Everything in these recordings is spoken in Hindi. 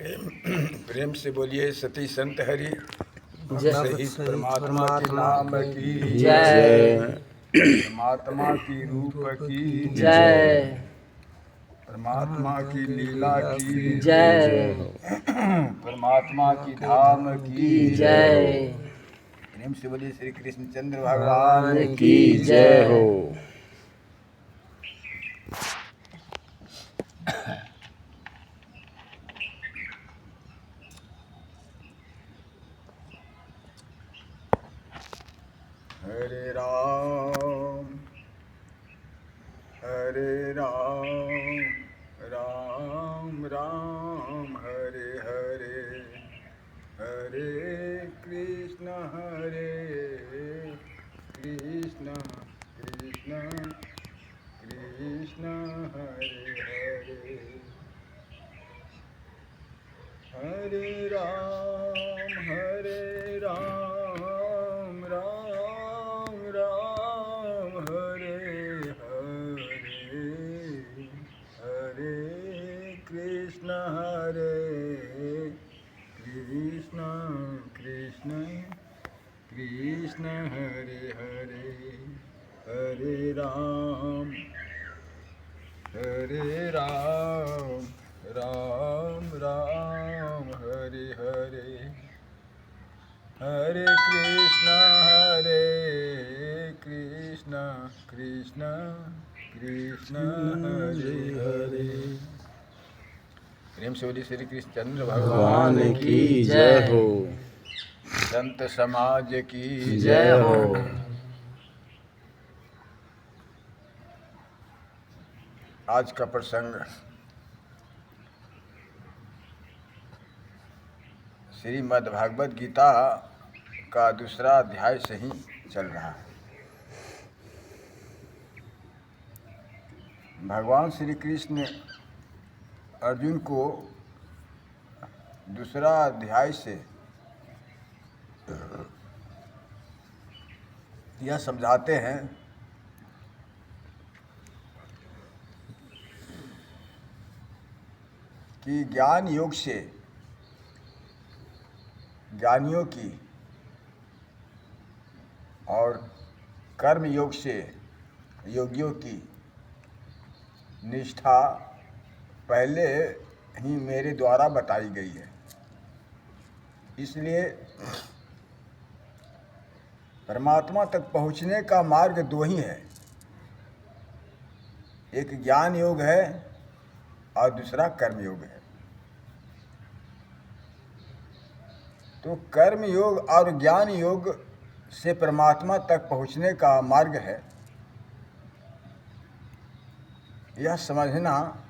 प्रेम से बोलिए सती संत हरि जय सहित परमात्मा के नाम की जय परमात्मा की रूप की जय परमात्मा की लीला की जय परमात्मा की धाम की जय प्रेम से बोलिए श्री कृष्णचंद्र भगवान की जय हो। हरे राम राम राम हरे हरे हरे कृष्ण कृष्ण कृष्ण हरे हरे राम राम राम हरे हरे कृष्ण कृष्ण कृष्ण हरे हरे राम राम राम हरे हरे कृष्ण कृष्ण कृष्ण हरे हरे। प्रेम से बोलिए श्री कृष्णचंद्र भगवान की जय हो। संत समाज की जय हो। आज का प्रसंग श्रीमद् भागवत गीता का दूसरा अध्याय से ही चल रहा है। भगवान श्री कृष्ण अर्जुन को दूसरा अध्याय से यह समझाते हैं कि ज्ञान योग से ज्ञानियों की और कर्म योग से योगियों की निष्ठा पहले ही मेरे द्वारा बताई गई है। इसलिए परमात्मा तक पहुँचने का मार्ग दो ही है, एक ज्ञान योग है और दूसरा कर्म योग है। तो कर्म योग और ज्ञान योग से परमात्मा तक पहुँचने का मार्ग है, यह समझना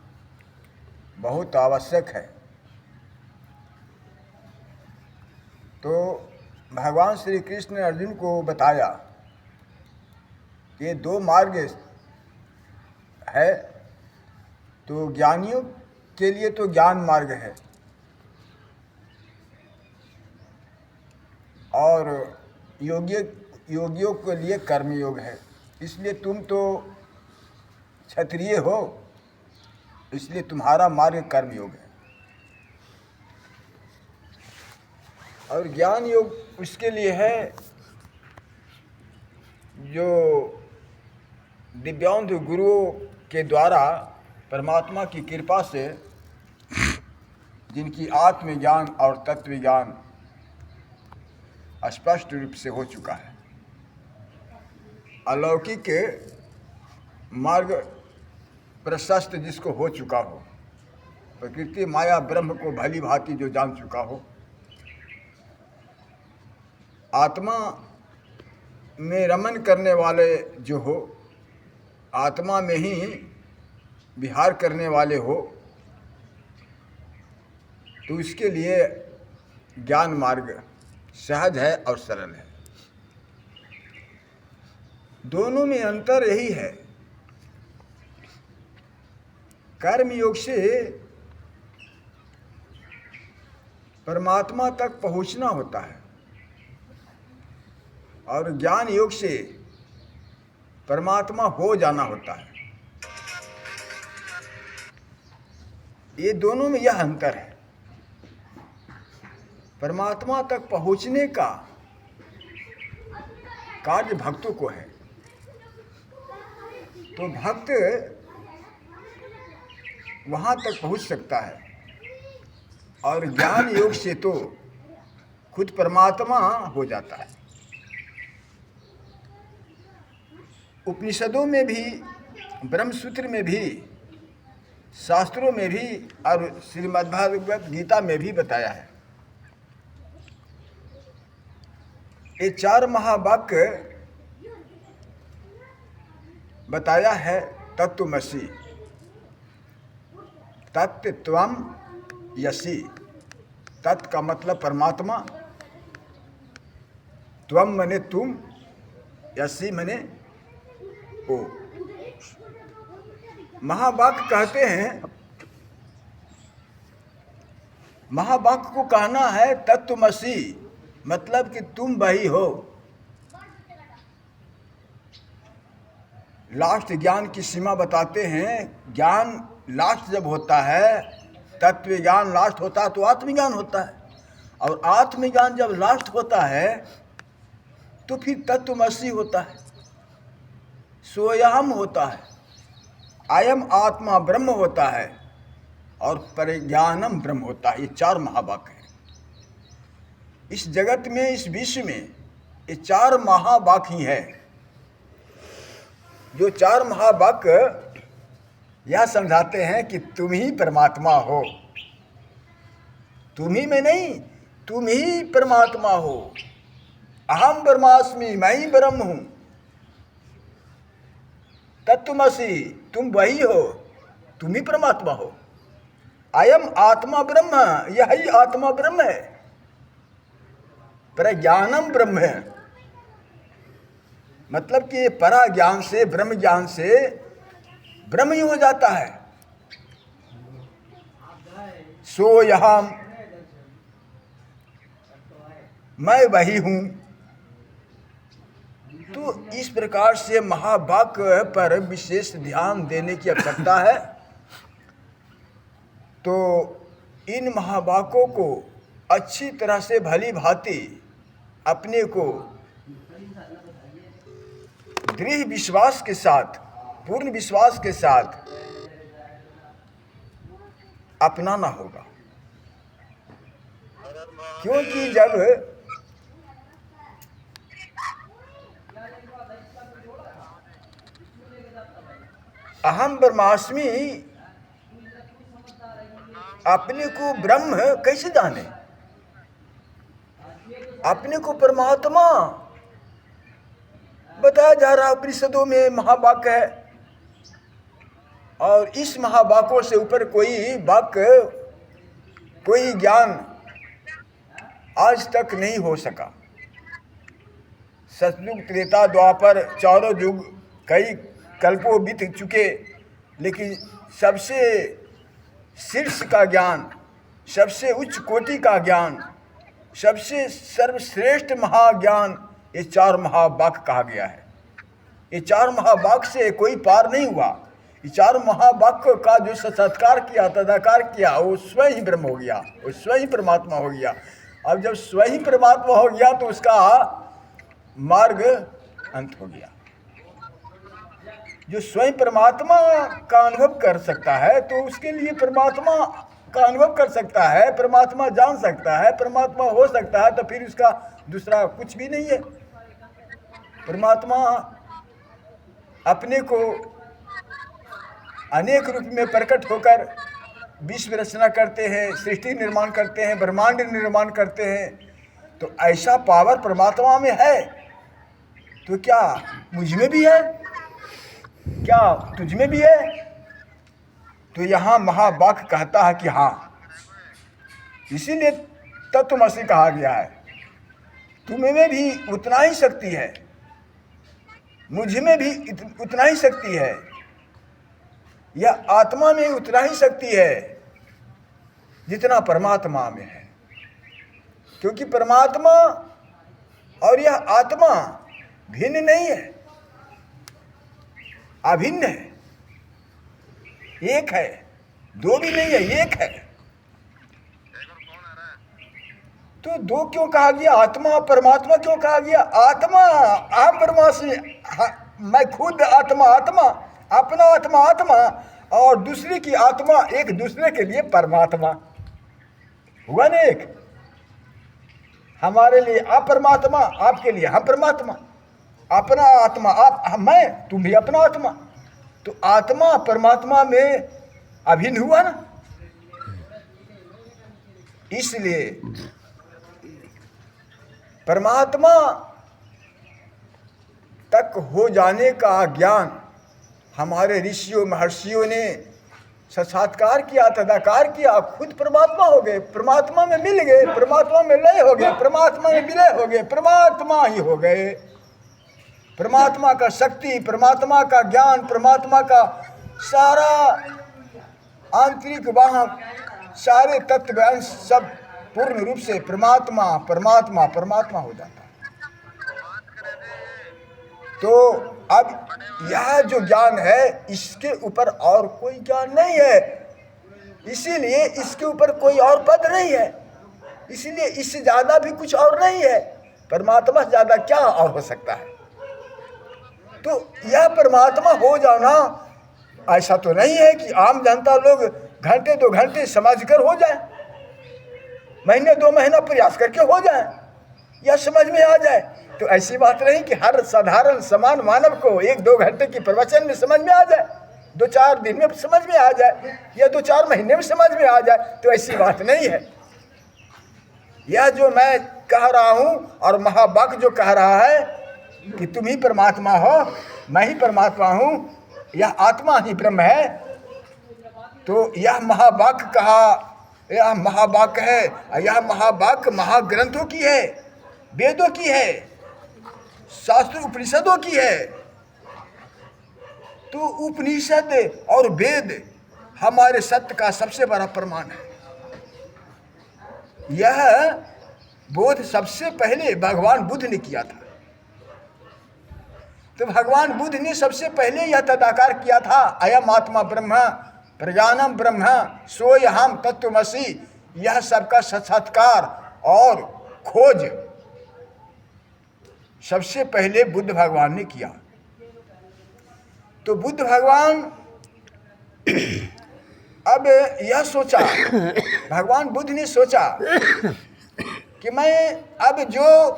बहुत आवश्यक है। तो भगवान श्री कृष्ण ने अर्जुन को बताया कि दो मार्ग है। तो ज्ञानियों के लिए तो ज्ञान मार्ग है और योगियों के लिए कर्म योग है। इसलिए तुम तो क्षत्रिय हो, इसलिए तुम्हारा मार्ग कर्म योग है। और ज्ञान योग उसके लिए है जो दिव्यांग गुरुओं के द्वारा परमात्मा की कृपा से जिनकी आत्मज्ञान और तत्व ज्ञान स्पष्ट रूप से हो चुका है, अलौकिक मार्ग प्रशस्त जिसको हो चुका हो, प्रकृति माया ब्रह्म को भली भांति जो जान चुका हो, आत्मा में रमन करने वाले जो हो, आत्मा में ही विहार करने वाले हो, तो इसके लिए ज्ञान मार्ग सहज है और सरल है। दोनों में अंतर यही है, कर्म योग से परमात्मा तक पहुंचना होता है और ज्ञान योग से परमात्मा हो जाना होता है। ये दोनों में यह अंतर है। परमात्मा तक पहुँचने का कार्य भक्तों को है। तो भक्त वहाँ तक पहुँच सकता है, और ज्ञान योग से तो खुद परमात्मा हो जाता है। उपनिषदों में भी, ब्रह्मसूत्र में भी, शास्त्रों में भी और श्रीमद्भागवत गीता में भी बताया है। ये 4 महावाक्य बताया है। तत्त्वमसि, तत् त्वम यसि। तत् का मतलब परमात्मा, त्वम मने तुम, यसि मने ओ। महावाक्य कहते हैं, महावाक्य को कहना है तत्त्वमसि, मतलब कि तुम वही हो। लास्ट ज्ञान की सीमा बताते हैं। ज्ञान लास्ट जब होता है, तत्व ज्ञान लास्ट होता है तो आत्मज्ञान होता है, और आत्मज्ञान जब लास्ट होता है तो फिर तत्त्वमसि होता है, सोयहम होता है, अयम आत्मा ब्रह्म होता है, और परिज्ञानम ब्रह्म होता है। ये 4 महावाक्य हैं। इस जगत में, इस विश्व में ये 4 महावाक्य ही है। जो 4 महावाक्य यह समझाते हैं कि तुम ही परमात्मा हो। तुम ही में नहीं, तुम ही परमात्मा हो। अहम ब्रह्मास्मि, मैं ही ब्रह्म हूँ। तत्त्वमसि, तुम वही हो, तुम ही परमात्मा हो। अयम आत्मा ब्रह्म, यही आत्मा ब्रह्म है। प्रज्ञानम ब्रह्म है, मतलब कि परा ज्ञान से, ब्रह्म ज्ञान से ब्रह्म ही हो जाता है। सोयहम, मैं वही हूँ। तो इस प्रकार से महावाक्य पर विशेष ध्यान देने की आवश्यकता है। तो इन महावाक्यों को अच्छी तरह से भली भांति अपने को दृढ़ विश्वास के साथ, पूर्ण विश्वास के साथ अपनाना होगा। क्योंकि जब अहम ब्रह्मास्मि, अपने को ब्रह्म कैसे जाने, अपने को परमात्मा बताया जा रहा उपनिषदों में महावाक्य है, और इस महावाक्यों से ऊपर कोई वाक्य, कोई ज्ञान आज तक नहीं हो सका। सतयुग, त्रेता, द्वापर, चारों युग, कई कल्पों बीत चुके, लेकिन सबसे शीर्ष का ज्ञान, सबसे उच्च कोटि का ज्ञान, सबसे सर्वश्रेष्ठ महाज्ञान ये 4 महावाक्य कहा गया है। ये 4 महावाक्य से कोई पार नहीं हुआ। ये 4 महावाक्य का जो साक्षात्कार किया, तदाकार किया, वो स्वयं ही ब्रह्म हो गया, वो स्वयं ही परमात्मा हो गया। अब जब स्वयं ही परमात्मा हो गया तो उसका मार्ग अंत हो गया। जो स्वयं परमात्मा का अनुभव कर सकता है तो उसके लिए परमात्मा का अनुभव कर सकता है, परमात्मा जान सकता है, परमात्मा हो सकता है, तो फिर उसका दूसरा कुछ भी नहीं है। परमात्मा अपने को अनेक रूप में प्रकट होकर विश्व रचना करते हैं, सृष्टि निर्माण करते हैं, ब्रह्मांड निर्माण करते हैं। तो ऐसा पावर परमात्मा में है, तो क्या मुझ में भी है, क्या तुझ में भी है? तो यहाँ महावाक्य कहता है कि हाँ, इसीलिए तत्त्वमसि कहा गया है। तुम्हें भी उतना ही शक्ति है, मुझ में भी उतना ही शक्ति है, यह आत्मा में उतना ही शक्ति है जितना परमात्मा में है। क्योंकि परमात्मा और यह आत्मा भिन्न नहीं है, अभिन्न है, एक है, दो भी नहीं है, एक है। तो दो क्यों कहा गया? आत्मा परमात्मा क्यों कहा गया? आत्मा अहम ब्रह्मास्मि, मैं खुद आत्मा, आत्मा अपना आत्मा आत्मा, और दूसरे की आत्मा एक दूसरे के लिए परमात्मा हुआ ना। एक हमारे लिए आप परमात्मा, आपके लिए हम परमात्मा, अपना आत्मा आप, मैं, तुम भी अपना आत्मा। तो आत्मा परमात्मा में अभिन्न हुआ ना। इसलिए परमात्मा तक हो जाने का ज्ञान हमारे ऋषियों महर्षियों ने साक्षात्कार किया, तदाकार किया, खुद परमात्मा हो गए, परमात्मा में मिल गए, परमात्मा में लय हो गए, परमात्मा में विलय हो गए, परमात्मा ही हो गए। परमात्मा का शक्ति, परमात्मा का ज्ञान, परमात्मा का सारा आंतरिक वहाँ सारे तत्व अंश सब पूर्ण रूप से परमात्मा परमात्मा परमात्मा हो जाता है। तो अब यह जो ज्ञान है इसके ऊपर और कोई ज्ञान नहीं है, इसीलिए इसके ऊपर कोई और पद नहीं है, इसलिए इससे ज्यादा भी कुछ और नहीं है। परमात्मा से ज्यादा क्या और हो सकता है? तो यह परमात्मा हो जाना ऐसा तो नहीं है कि आम जनता लोग घंटे 2 घंटे समझ कर हो जाए, महीने 2 महीना प्रयास करके हो जाए या समझ में आ जाए। तो ऐसी बात नहीं कि हर साधारण समान मानव को 1-2 घंटे की प्रवचन में समझ में आ जाए, 2-4 दिन में समझ में आ जाए या 2-4 महीने में समझ में आ जाए। तो ऐसी बात नहीं है। यह जो मैं कह रहा हूँ और महावाक्य जो कह रहा है कि तुम ही परमात्मा हो, मैं ही परमात्मा हूँ, यह आत्मा ही ब्रह्म है, तो यह महावाक्य कहा, यह महावाक्य है। यह महावाक्य महाग्रंथों की है, वेदों की है, शास्त्र उपनिषदों की है। तो उपनिषद और वेद हमारे सत्य का सबसे बड़ा प्रमाण है। यह बोध सबसे पहले भगवान बुद्ध ने किया था। तो भगवान बुद्ध ने सबसे पहले यह तदाकार किया था, अयम आत्मा ब्रह्म प्रज्ञानम ब्रह्म सोऽहम् तत्त्वमसि। यह सबका साक्षात्कार और खोज सबसे पहले बुद्ध भगवान ने किया। तो बुद्ध भगवान अब यह सोचा, भगवान बुद्ध ने सोचा कि मैं अब जो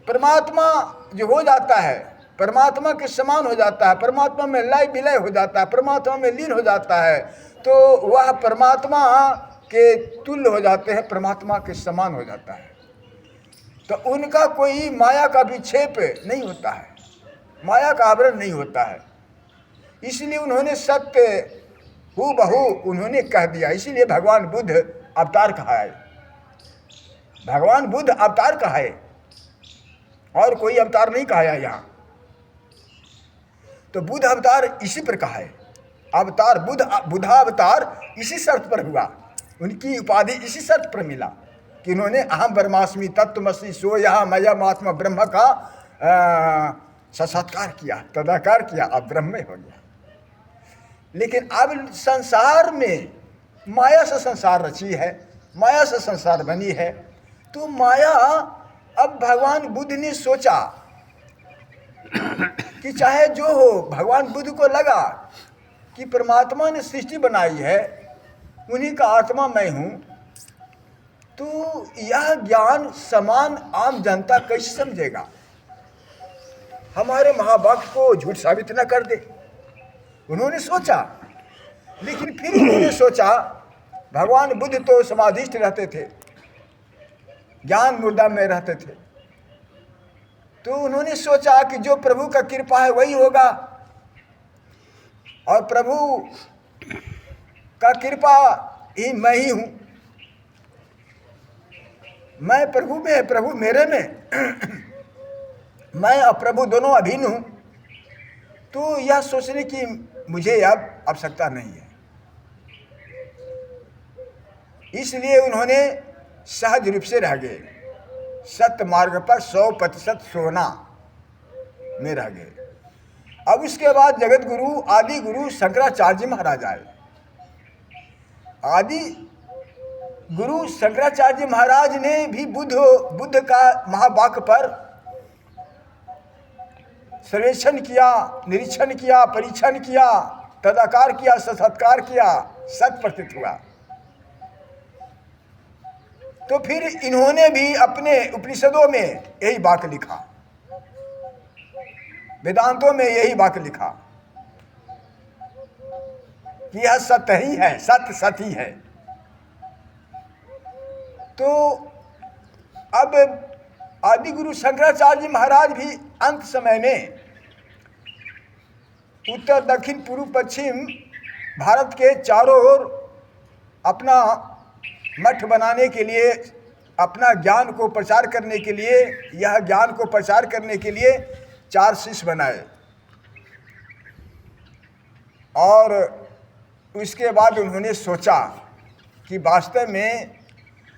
परमात्मा जो हो जाता है, परमात्मा के समान हो जाता है, परमात्मा में लय विलय हो जाता है, परमात्मा में लीन हो जाता है, तो वह परमात्मा के तुल्य हो जाते हैं, परमात्मा के समान हो जाता है। तो उनका कोई माया का विक्षेप नहीं होता है, माया का आवरण नहीं होता है। इसलिए उन्होंने सत्य हूबहू उन्होंने कह दिया। इसीलिए भगवान बुद्ध अवतार कहा है, भगवान बुद्ध अवतार कहा है, और कोई अवतार नहीं कहा है यहाँ। तो बुद्ध अवतार इसी पर कहा है, अवतार बुद्धावतार इसी शर्त पर हुआ, उनकी उपाधि इसी शर्त पर मिला कि उन्होंने अहम ब्रह्मास्मि तत्त्वमसि सोऽहम् अयम् आत्मा ब्रह्म का साक्षात्कार किया, तदाकार किया, अब ब्रह्म हो गया। लेकिन अब संसार में माया से संसार रची है, माया से संसार बनी है। तो माया, अब भगवान बुद्ध ने सोचा कि चाहे जो हो, भगवान बुद्ध को लगा कि परमात्मा ने सृष्टि बनाई है, उन्हीं का आत्मा मैं हूँ, तो यह ज्ञान समान आम जनता कैसे समझेगा, हमारे महावाक्य को झूठ साबित न कर दे। उन्होंने सोचा, लेकिन फिर उन्होंने सोचा, भगवान बुद्ध तो समाधिस्थ रहते थे, ज्ञान मुद्रा में रहते थे, तो उन्होंने सोचा कि जो प्रभु का कृपा है वही होगा, और प्रभु का कृपा ही मैं ही हूँ, मैं प्रभु में, प्रभु मेरे में, मैं और प्रभु दोनों अभिन्न हूँ। तो यह सोचने की मुझे अब आवश्यकता नहीं है। इसलिए उन्होंने सहज रूप से रह गए, सत्य मार्ग पर 100% सोना में रह गए। अब उसके बाद जगत गुरु आदि गुरु शंकराचार्य जी महाराज आए। आदि गुरु शंकराचार्य महाराज ने भी बुद्ध का महावाक्य पर सर्वेक्षण किया, निरीक्षण किया, परीक्षण किया, तदाकार किया, सत्कार किया, सत प्रतीत हुआ। तो फिर इन्होंने भी अपने उपनिषदों में यही वाक्य लिखा, वेदांतों में यही वाक्य लिखा कि यह सत्य ही है, सत्य सत्य ही है। तो अब आदि गुरु शंकराचार्य महाराज भी अंत समय में उत्तर दक्षिण पूर्व पश्चिम भारत के चारों ओर अपना मठ बनाने के लिए, अपना ज्ञान को प्रचार करने के लिए, यह ज्ञान को प्रचार करने के लिए 4 शिष्य बनाए। और उसके बाद उन्होंने सोचा कि वास्तव में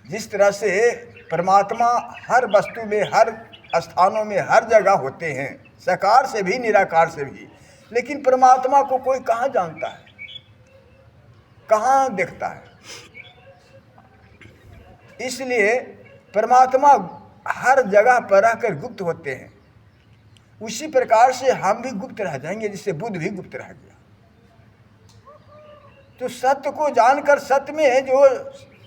जिस तरह से परमात्मा हर वस्तु में, हर स्थानों में, हर जगह होते हैं, साकार से भी निराकार से भी, लेकिन परमात्मा को कोई कहाँ जानता है, कहाँ देखता है। इसलिए परमात्मा हर जगह पर रहकर गुप्त होते हैं। उसी प्रकार से हम भी गुप्त रह जाएंगे, जिससे बुद्ध भी गुप्त रह गया। तो सत्य को जानकर सत्य में जो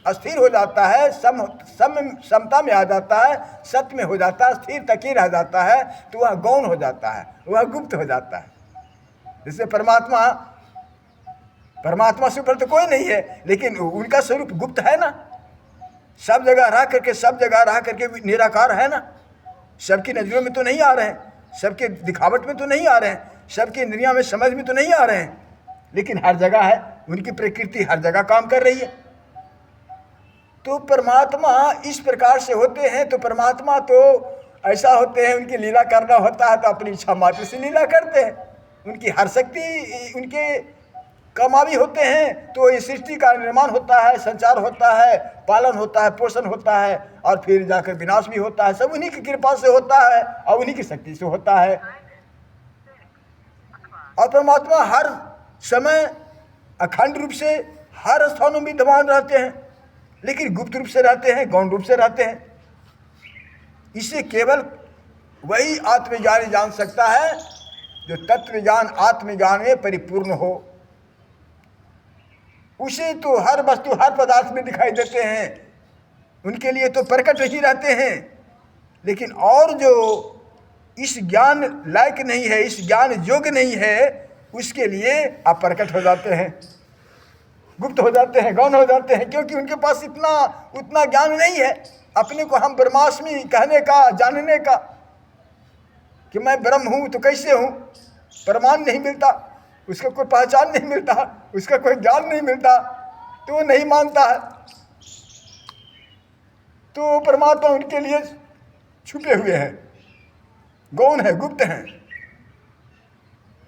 अस्थिर हो जाता है, समता में आ जाता है, सत्य में हो जाता है, स्थिर तकी रह जाता है, तो वह गौण हो जाता है, वह गुप्त हो जाता है। जैसे परमात्मा से ऊपर तो कोई नहीं है, लेकिन उनका स्वरूप गुप्त है ना, सब जगह रह करके निराकार है ना, सबकी नजरों में तो नहीं आ रहे हैं, सबके दिखावट में तो नहीं आ रहे हैं, सबकी इंद्रियों में समझ में तो नहीं आ रहे हैं, लेकिन हर जगह है, उनकी प्रकृति हर जगह काम कर रही है। तो परमात्मा इस प्रकार से होते हैं। तो परमात्मा तो ऐसा होते हैं, उनकी लीला करना होता है तो अपनी इच्छा मात्र से लीला करते हैं, उनकी हर शक्ति उनके कमावी होते हैं। तो इस सृष्टि का निर्माण होता है, संचार होता है, पालन होता है, पोषण होता है, और फिर जाकर विनाश भी होता है। सब उन्हीं की कृपा से होता है और उन्हीं की शक्ति से होता है। और परमात्मा हर समय अखंड रूप से हर स्थानों में विद्यमान रहते हैं, लेकिन गुप्त रूप से रहते हैं, गौण रूप से रहते हैं। इसे केवल वही आत्मज्ञानी जान सकता है जो तत्वज्ञान आत्मज्ञान में परिपूर्ण हो। उसे तो हर वस्तु हर पदार्थ में दिखाई देते हैं, उनके लिए तो प्रकट ही रहते हैं, लेकिन और जो इस ज्ञान लायक नहीं है, इस ज्ञान योग्य नहीं है, उसके लिए अप्रकट हो जाते हैं, गुप्त हो जाते हैं, गौण हो जाते हैं, क्योंकि उनके पास उतना ज्ञान नहीं है अपने को हम ब्रह्मास्मि कहने का, जानने का, कि मैं ब्रह्म हूँ तो कैसे हूँ। प्रमाण नहीं मिलता, उसका कोई पहचान नहीं मिलता, उसका कोई ज्ञान नहीं मिलता, तो वो नहीं मानता है। तो परमात्मा उनके लिए छुपे हुए हैं, गौण है, गुप्त हैं।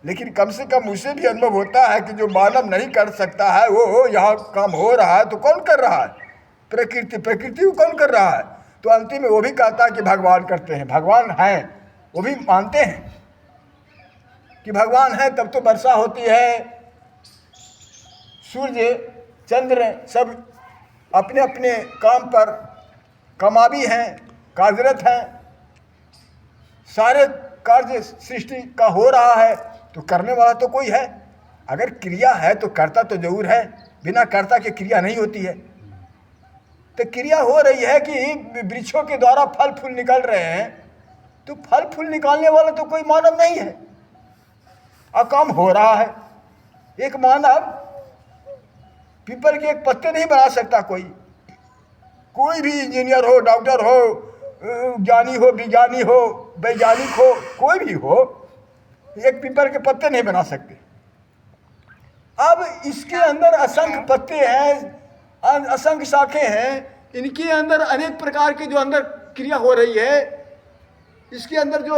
लेकिन कम से कम उसे भी अनुभव होता है कि जो मानव नहीं कर सकता है वो यहाँ काम हो रहा है, तो कौन कर रहा है? प्रकृति को कौन कर रहा है? तो अंतिम में वो भी कहता है कि भगवान करते हैं, भगवान हैं, वो भी मानते हैं कि भगवान है, तब तो वर्षा होती है, सूर्य चंद्र सब अपने अपने काम पर कमावी हैं, कार्यरत हैं, सारे कार्य सृष्टि का हो रहा है, तो करने वाला तो कोई है। अगर क्रिया है तो कर्ता तो जरूर है, बिना कर्ता के क्रिया नहीं होती है। तो क्रिया हो रही है कि वृक्षों के द्वारा फल फूल निकल रहे हैं, तो फल फूल निकालने वाला तो कोई मानव नहीं है, और काम हो रहा है। एक मानव पीपल के एक पत्ते नहीं बना सकता, कोई भी इंजीनियर हो, डॉक्टर हो, ज्ञानी हो, विज्ञानी हो, वैज्ञानिक हो, कोई भी हो, एक पीपल के पत्ते नहीं बना सकते। अब इसके अंदर असंख्य पत्ते हैं, असंख्य शाखें हैं, इनके अंदर अनेक प्रकार की जो अंदर क्रिया हो रही है, इसके अंदर जो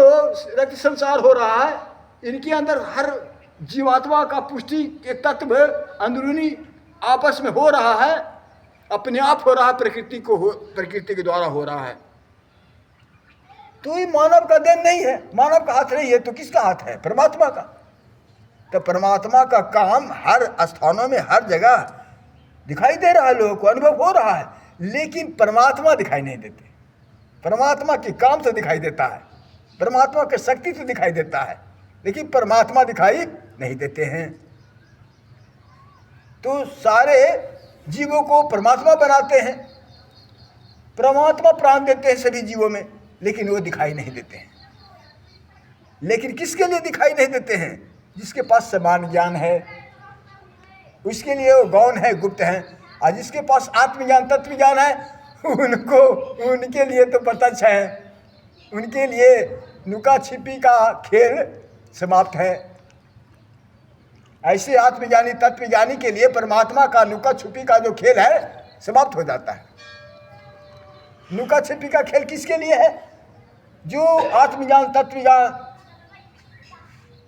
रक्त संचार हो रहा है, इनके अंदर हर जीवात्मा का पुष्टि एक तत्व अंदरूनी आपस में हो रहा है, अपने आप हो रहा है, प्रकृति के द्वारा हो रहा है। तो ये मानव का देन नहीं है, मानव का हाथ नहीं है, तो किसका हाथ है? परमात्मा का। तो परमात्मा का काम हर स्थानों में हर जगह दिखाई दे रहा है, लोगों को अनुभव हो रहा है, लेकिन परमात्मा दिखाई नहीं देते। परमात्मा के काम तो दिखाई देता है, परमात्मा की शक्ति तो दिखाई देता है, लेकिन परमात्मा दिखाई नहीं देते हैं। तो सारे जीवों को परमात्मा बनाते हैं, परमात्मा प्राण देते हैं सभी जीवों में, लेकिन वो दिखाई नहीं देते हैं। लेकिन किसके लिए दिखाई नहीं देते हैं? जिसके पास समान ज्ञान है, उसके लिए वो गौण है, गुप्त है। और जिसके पास आत्मज्ञान तत्व ज्ञान है, उनके लिए तो प्रत्यक्ष है, उनके लिए नुका छिपी का खेल समाप्त है। ऐसे आत्मज्ञानी तत्वज्ञानी के लिए परमात्मा का नुका छिपी का जो खेल है समाप्त हो जाता है। नुका छिपी का खेल किसके लिए है? जो आत्मज्ञान तत्वज्ञान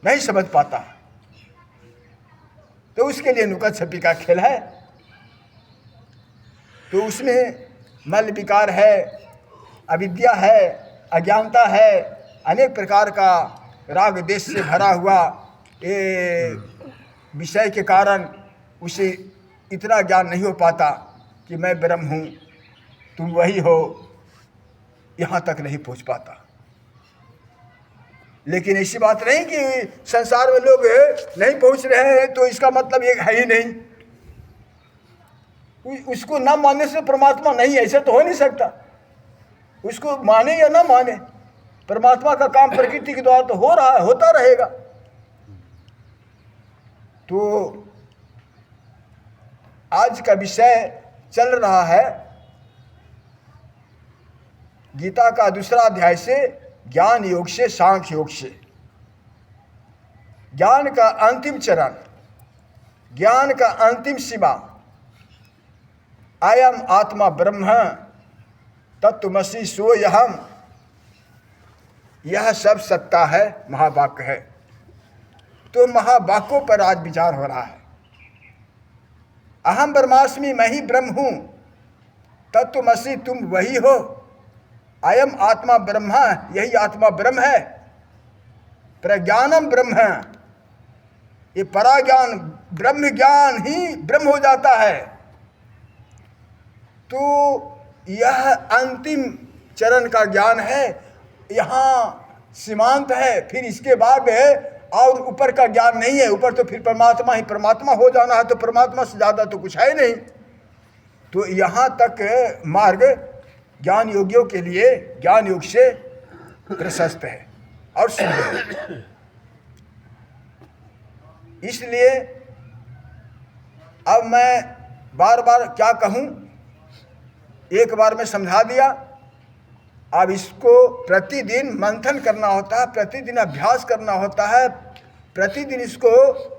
नहीं समझ पाता, तो उसके लिए नुका छिपी का खेल है। तो उसमें मल विकार है, अविद्या है, अज्ञानता है, अनेक प्रकार का राग देश से भरा हुआ ये विषय के कारण उसे इतना ज्ञान नहीं हो पाता कि मैं ब्रह्म हूँ, तुम वही हो, यहाँ तक नहीं पहुँच पाता। लेकिन ऐसी बात नहीं कि संसार में लोग नहीं पहुँच रहे हैं तो इसका मतलब ये है ही नहीं। उसको ना मानने से परमात्मा नहीं, ऐसा तो हो नहीं सकता। उसको माने या ना माने, परमात्मा का काम प्रकृति के द्वारा तो हो रहा है, होता रहेगा। तो आज का विषय चल रहा है गीता का दूसरा अध्याय से, ज्ञान योग से सांख्य योग से। ज्ञान का अंतिम चरण, ज्ञान का अंतिम सीमा, अयम आत्मा ब्रह्म तत्त्वमसि सोऽहम्, यह सब सत्ता है, महावाक्य है। तो महावाक्यों पर आज विचार हो रहा है। अहम ब्रह्मास्मि, मैं ही ब्रह्म हूँ, तत्त्वमसि, तुम वही हो, अयम आत्मा ब्रह्म, यही आत्मा ब्रह्म है, प्रज्ञानम ब्रह्म, ये पराज्ञान ब्रह्म ज्ञान ही ब्रह्म हो जाता है। तो यह अंतिम चरण का ज्ञान है, यहाँ सीमांत है। फिर इसके बाद और ऊपर का ज्ञान नहीं है। ऊपर तो फिर परमात्मा ही परमात्मा हो जाना है, तो परमात्मा से ज़्यादा तो कुछ है नहीं। तो यहाँ तक मार्ग ज्ञान योगियों के लिए ज्ञान योग से प्रशस्त है और सुंदर है। इसलिए अब मैं बार बार क्या कहूँ, एक बार में समझा दिया। अब इसको प्रतिदिन मंथन करना होता है, प्रतिदिन अभ्यास करना होता है, प्रतिदिन इसको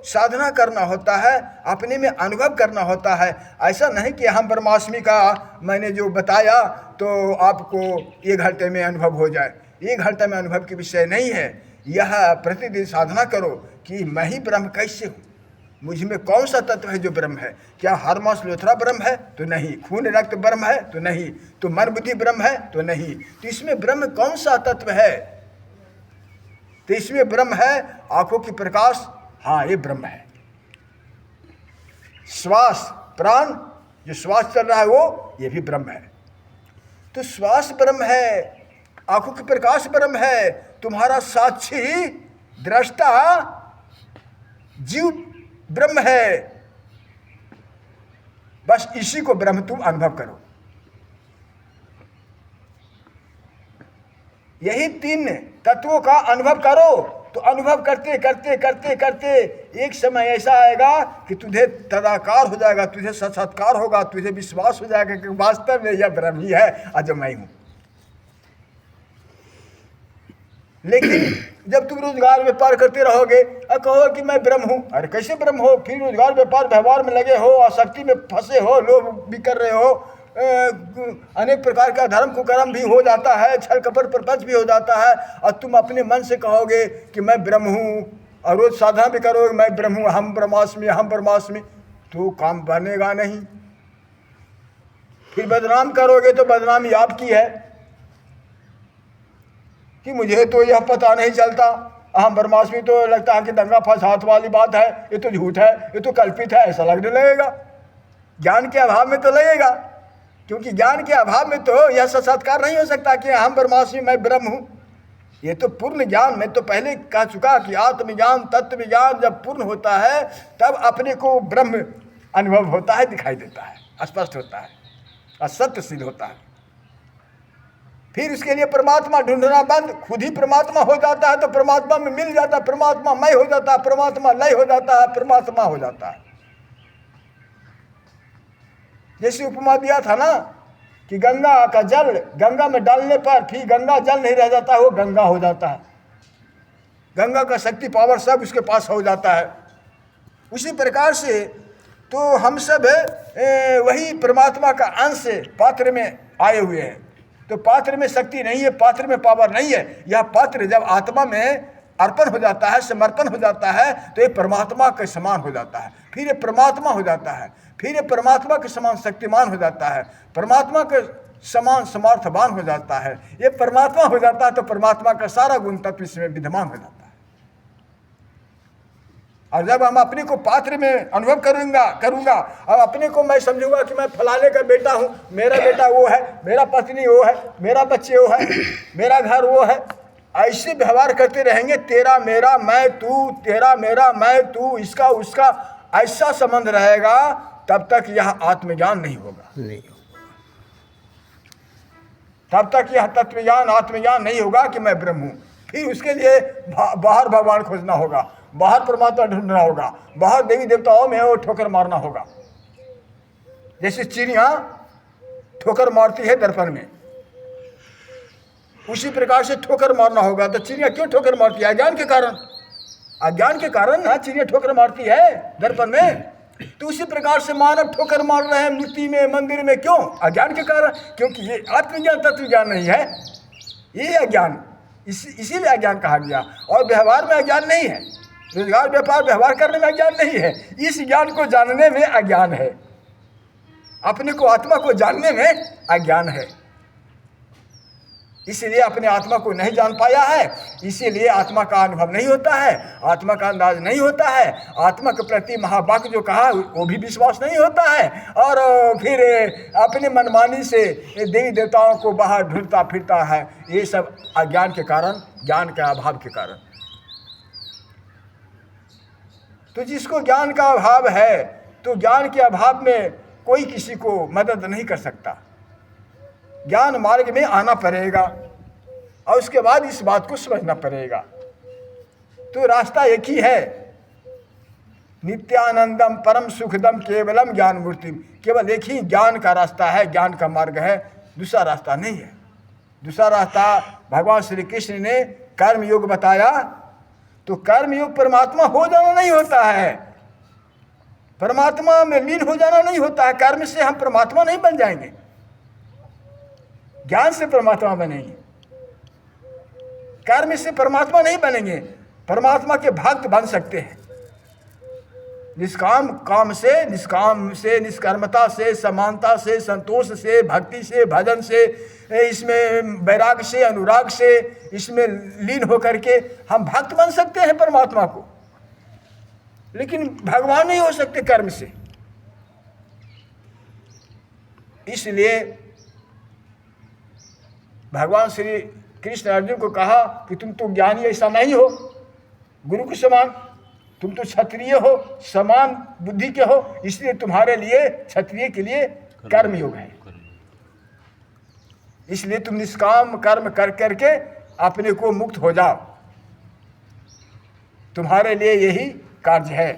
साधना करना होता है, अपने में अनुभव करना होता है। ऐसा नहीं कि हम ब्रह्मास्मि का मैंने जो बताया तो आपको 1 घंटे में अनुभव हो जाए। 1 घंटे में अनुभव की विषय नहीं है। यह प्रतिदिन साधना करो कि मैं ही ब्रह्म कैसे हूँ, मुझ में कौन सा तत्व है जो ब्रह्म है। क्या हारमास लोथरा ब्रह्म है? तो नहीं। खून रक्त ब्रह्म है? तो नहीं। तो मन बुद्धि ब्रह्म है? तो नहीं। तो इसमें ब्रह्म कौन सा तत्व है? तो इसमें ब्रह्म है आंखों की प्रकाश, हाँ ये ब्रह्म है। श्वास प्राण, जो श्वास चल रहा है वो, ये भी ब्रह्म है। तो श्वास ब्रह्म है, आंखों की प्रकाश ब्रह्म है, तुम्हारा साक्षी दृष्टा जीव ब्रह्म है। बस इसी को ब्रह्म तुम अनुभव करो। यही 3 तत्वों का अनुभव करो। तो अनुभव करते करते करते करते एक समय ऐसा आएगा कि तुझे तदाकार हो जाएगा, तुझे साक्षात्कार होगा, तुझे विश्वास हो जाएगा कि वास्तव में यह ब्रह्म ही है और जो मैं हूँ। लेकिन जब तुम रोजगार व्यापार करते रहोगे और कहो कि मैं ब्रह्म हूँ, अरे कैसे ब्रह्म हो? फिर रोजगार व्यापार व्यवहार में लगे हो, आसक्ति में फंसे हो, लोभ भी कर रहे हो, अनेक प्रकार का धर्म कुकर्म भी हो जाता है, छल कपट प्रपंच भी हो जाता है, और तुम अपने मन से कहोगे कि मैं ब्रह्म हूँ, और रोज साधना भी करोगे मैं ब्रह्म हूँ, हम ब्रह्मास्मि, हम ब्रह्मास्मि, तो काम बनेगा नहीं। फिर बदनाम करोगे तो बदनामी आपकी है कि मुझे तो यह पता नहीं चलता, अहम ब्रह्मास्मि, तो लगता है कि दंगा फसाद वाली बात है, ये तो झूठ है, ये तो कल्पित है, ऐसा लगने लगेगा। ज्ञान के अभाव में तो लगेगा। क्योंकि ज्ञान के अभाव में तो यह साक्षात्कार नहीं हो सकता कि हम ब्रह्मास्मि मैं ब्रह्म हूँ। ये तो पूर्ण ज्ञान, मैं तो पहले कह चुका कि आत्मज्ञान तत्व ज्ञान जब पूर्ण होता है तब अपने को ब्रह्म अनुभव होता है, दिखाई देता है, स्पष्ट होता है और सत्य सिद्ध होता है। फिर उसके लिए परमात्मा ढूंढना बंद, खुद ही परमात्मा हो जाता है तो परमात्मा में मिल जाता है, परमात्मा मय हो जाता है, परमात्मा लय हो जाता है, परमात्मा हो जाता है। जैसे उपमा दिया था ना कि गंगा का जल गंगा में डालने पर फिर गंगा जल नहीं रह जाता, वो गंगा हो जाता है। गंगा का शक्ति पावर सब उसके पास हो जाता है। उसी प्रकार से तो हम सब वही परमात्मा का अंश पात्र में आए हुए हैं। तो पात्र में शक्ति नहीं है, पात्र में पावर नहीं है। यह पात्र जब आत्मा में अर्पण हो जाता है, समर्पण हो जाता है, तो ये परमात्मा के समान हो जाता है। फिर ये परमात्मा हो जाता है, फिर ये परमात्मा के समान शक्तिमान हो जाता है, परमात्मा के समान समर्थवान हो जाता है। ये परमात्मा हो जाता है तो परमात्मा का सारा गुण तत्व इसमें विद्यमान हो जाता है। और जब हम अपने को पात्र में अनुभव करूंगा और अपने को मैं समझूंगा कि मैं फलाने का बेटा हूँ, मेरा बेटा वो है, मेरा पत्नी वो है, मेरा बच्चे वो है, मेरा घर वो है, ऐसे व्यवहार करते रहेंगे, तेरा मेरा मैं तू, तेरा मेरा मैं तू, इसका उसका, ऐसा संबंध रहेगा, तब तक यह आत्मज्ञान नहीं होगा। नहीं। तब तक यह तत्वज्ञान आत्मज्ञान नहीं होगा कि मैं ब्रह्म हूँ। फिर उसके लिए बाहर भगवान खोजना होगा, बाहर परमात्मा ढूंढना होगा, बाहर देवी देवताओं में वो ठोकर मारना होगा। जैसे चिड़िया ठोकर मारती है दर्पण में, उसी प्रकार से ठोकर मारना होगा। तो चिड़िया क्यों ठोकर मारती है? अज्ञान के कारण। अज्ञान के कारण ना चिड़िया ठोकर मारती है दर्पण में। तो उसी प्रकार से मानव ठोकर मार रहे हैं मूर्ति में, मंदिर में, क्यों? अज्ञान के कारण। क्योंकि ये आत्मज्ञान तत्वज्ञान नहीं है, ये अज्ञान, इसीलिए अज्ञान कहा गया। और व्यवहार में अज्ञान नहीं है, रोजगार व्यापार व्यवहार करने में अज्ञान नहीं है, इस ज्ञान को जानने में अज्ञान है, अपने को आत्मा को जानने में अज्ञान है। इसीलिए अपने आत्मा को नहीं जान पाया है, इसीलिए आत्मा का अनुभव नहीं होता है, आत्मा का अंदाज नहीं होता है, आत्मा के प्रति महावाक्य जो कहा वो भी विश्वास नहीं होता है, और फिर अपने मनमानी से देवी देवताओं को बाहर ढूंढता फिरता है। ये सब अज्ञान के कारण, ज्ञान के अभाव के कारण। तो जिसको ज्ञान का अभाव है, तो ज्ञान के अभाव में कोई किसी को मदद नहीं कर सकता। ज्ञान मार्ग में आना पड़ेगा और उसके बाद इस बात को समझना पड़ेगा। तो रास्ता एक ही है, नित्यानंदम परम सुखदम केवलम ज्ञान मूर्ति। केवल एक ही ज्ञान का रास्ता है, ज्ञान का मार्ग है, दूसरा रास्ता नहीं है। दूसरा रास्ता भगवान श्री कृष्ण ने कर्म योग बताया। तो कर्म योग परमात्मा हो जाना नहीं होता है, परमात्मा में लीन हो जाना नहीं होता है। कर्म से हम परमात्मा नहीं बन जाएंगे, ज्ञान से परमात्मा बनेंगे। कर्म से परमात्मा नहीं बनेंगे, परमात्मा के भक्त बन सकते हैं। निष्काम काम से, निष्काम से, निष्कर्मता से, समानता से, संतोष से, भक्ति से, भजन से, इसमें वैराग से, अनुराग से, इसमें लीन होकर के हम भक्त बन सकते हैं परमात्मा को। लेकिन भगवान नहीं हो सकते कर्म से। इसलिए भगवान श्री कृष्ण अर्जुन को कहा कि तुम तो ज्ञानी ऐसा नहीं हो, गुरु के समान, तुम तो क्षत्रिय हो, समान बुद्धि के हो, इसलिए तुम्हारे लिए, क्षत्रिय के लिए कर्म योग है। इसलिए तुम निष्काम कर्म कर करके अपने को मुक्त हो जाओ, तुम्हारे लिए यही कार्य है।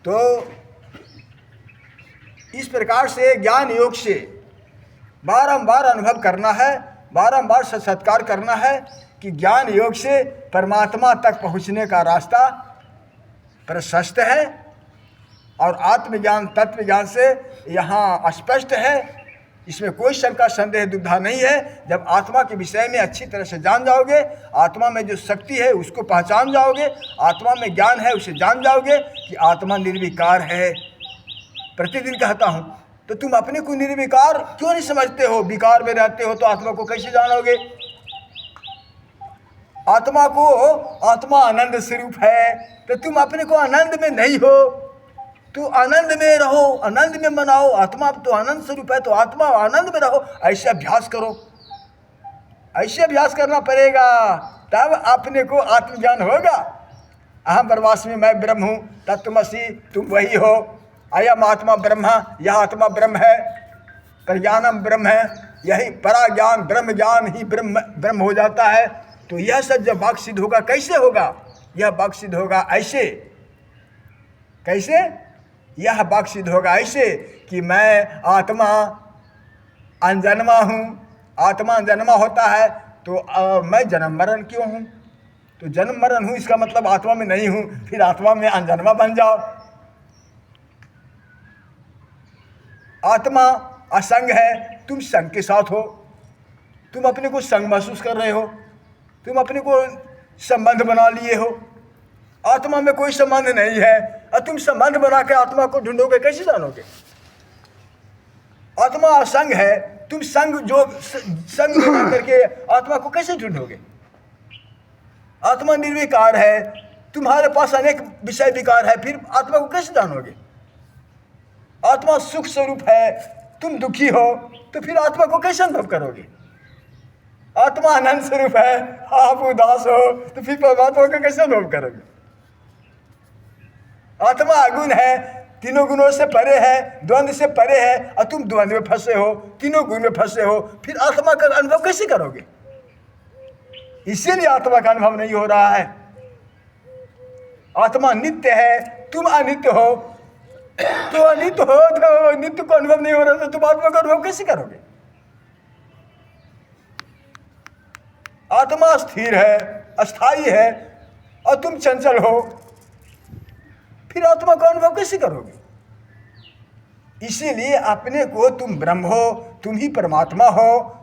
तो इस प्रकार से ज्ञान योग से बारंबार अनुभव करना है, बारंबार साक्षात्कार करना है कि ज्ञान योग से परमात्मा तक पहुँचने का रास्ता प्रशस्त है, और आत्मज्ञान तत्व ज्ञान से यहाँ स्पष्ट है। इसमें कोई शंका संदेह दुविधा नहीं है। जब आत्मा के विषय में अच्छी तरह से जान जाओगे, आत्मा में जो शक्ति है उसको पहचान जाओगे, आत्मा में ज्ञान है उसे जान जाओगे कि आत्मा निर्विकार है। प्रतिदिन कहता हूँ, तो तुम अपने को निर्विकार क्यों नहीं समझते हो? विकार में रहते हो तो आत्मा को कैसे जानोगे? आत्मा को, आत्मा आनंद स्वरूप है, तो तुम अपने को आनंद में नहीं हो तो आनंद में रहो, आनंद में मनाओ। आत्मा तो आनंद स्वरूप है, तो आत्मा आनंद में रहो। ऐसे अभ्यास करो, ऐसे अभ्यास करना पड़ेगा, तब अपने को आत्मज्ञान होगा। अहम ब्रह्मास्मि, मैं ब्रह्म हूँ, तत्त्वमसि, तुम वही हो। अयम आत्मा ब्रह्म, यह आत्मा ब्रह्म है, प्रज्ञानम ब्रह्म है, यही परा ज्ञान ब्रह्म ज्ञान ही ब्रह्म हो जाता है। तो यह सब जब वाक्य सिद्ध होगा, कैसे होगा? यह वाक्य सिद्ध होगा ऐसे। कैसे? यह वाक्य सिद्ध होगा ऐसे कि मैं आत्मा अनजन्मा हूँ। आत्मा अनजन्मा होता है तो मैं जन्म मरण क्यों हूँ? तो जन्म मरण हूँ, इसका मतलब आत्मा में नहीं हूँ, फिर आत्मा में अनजन्मा बन जाओ। आत्मा असंग है, तुम संग के साथ हो, तुम अपने को संग महसूस कर रहे हो, तुम अपने को संबंध बना लिए हो। आत्मा में कोई संबंध नहीं है, और तुम संबंध बना के आत्मा को ढूंढोगे, कैसे जानोगे? आत्मा असंग है, तुम संग बना करके आत्मा को कैसे ढूंढोगे? आत्मा निर्विकार है, तुम्हारे पास अनेक विषय विकार है, फिर आत्मा को कैसे जानोगे? आत्मा सुख स्वरूप है, तुम दुखी हो, तो फिर आत्मा को कैसे अनुभव करोगे? आत्मा आनंद स्वरूप है, आप उदास हो, तो फिर परमात्मा को कैसे अनुभव करोगे? आत्मा अगुण है, तीनों गुणों से परे है, द्वंद्व से परे है, और तुम द्वंद्व में फंसे हो, तीनों गुण में फंसे हो, फिर आत्मा का अनुभव कैसे करोगे? इसीलिए आत्मा का अनुभव नहीं हो रहा है। आत्मा नित्य है, तुम अनित्य हो, तो अनित्य हो, तो नित्य को अनुभव नहीं हो रहा, तो तुम आत्मा का अनुभव कैसे करोगे? आत्मा स्थिर है, अस्थाई है, और तुम चंचल हो, फिर आत्मा का अनुभव कैसे करोगे? इसीलिए अपने को तुम ब्रह्म हो, तुम ही परमात्मा हो,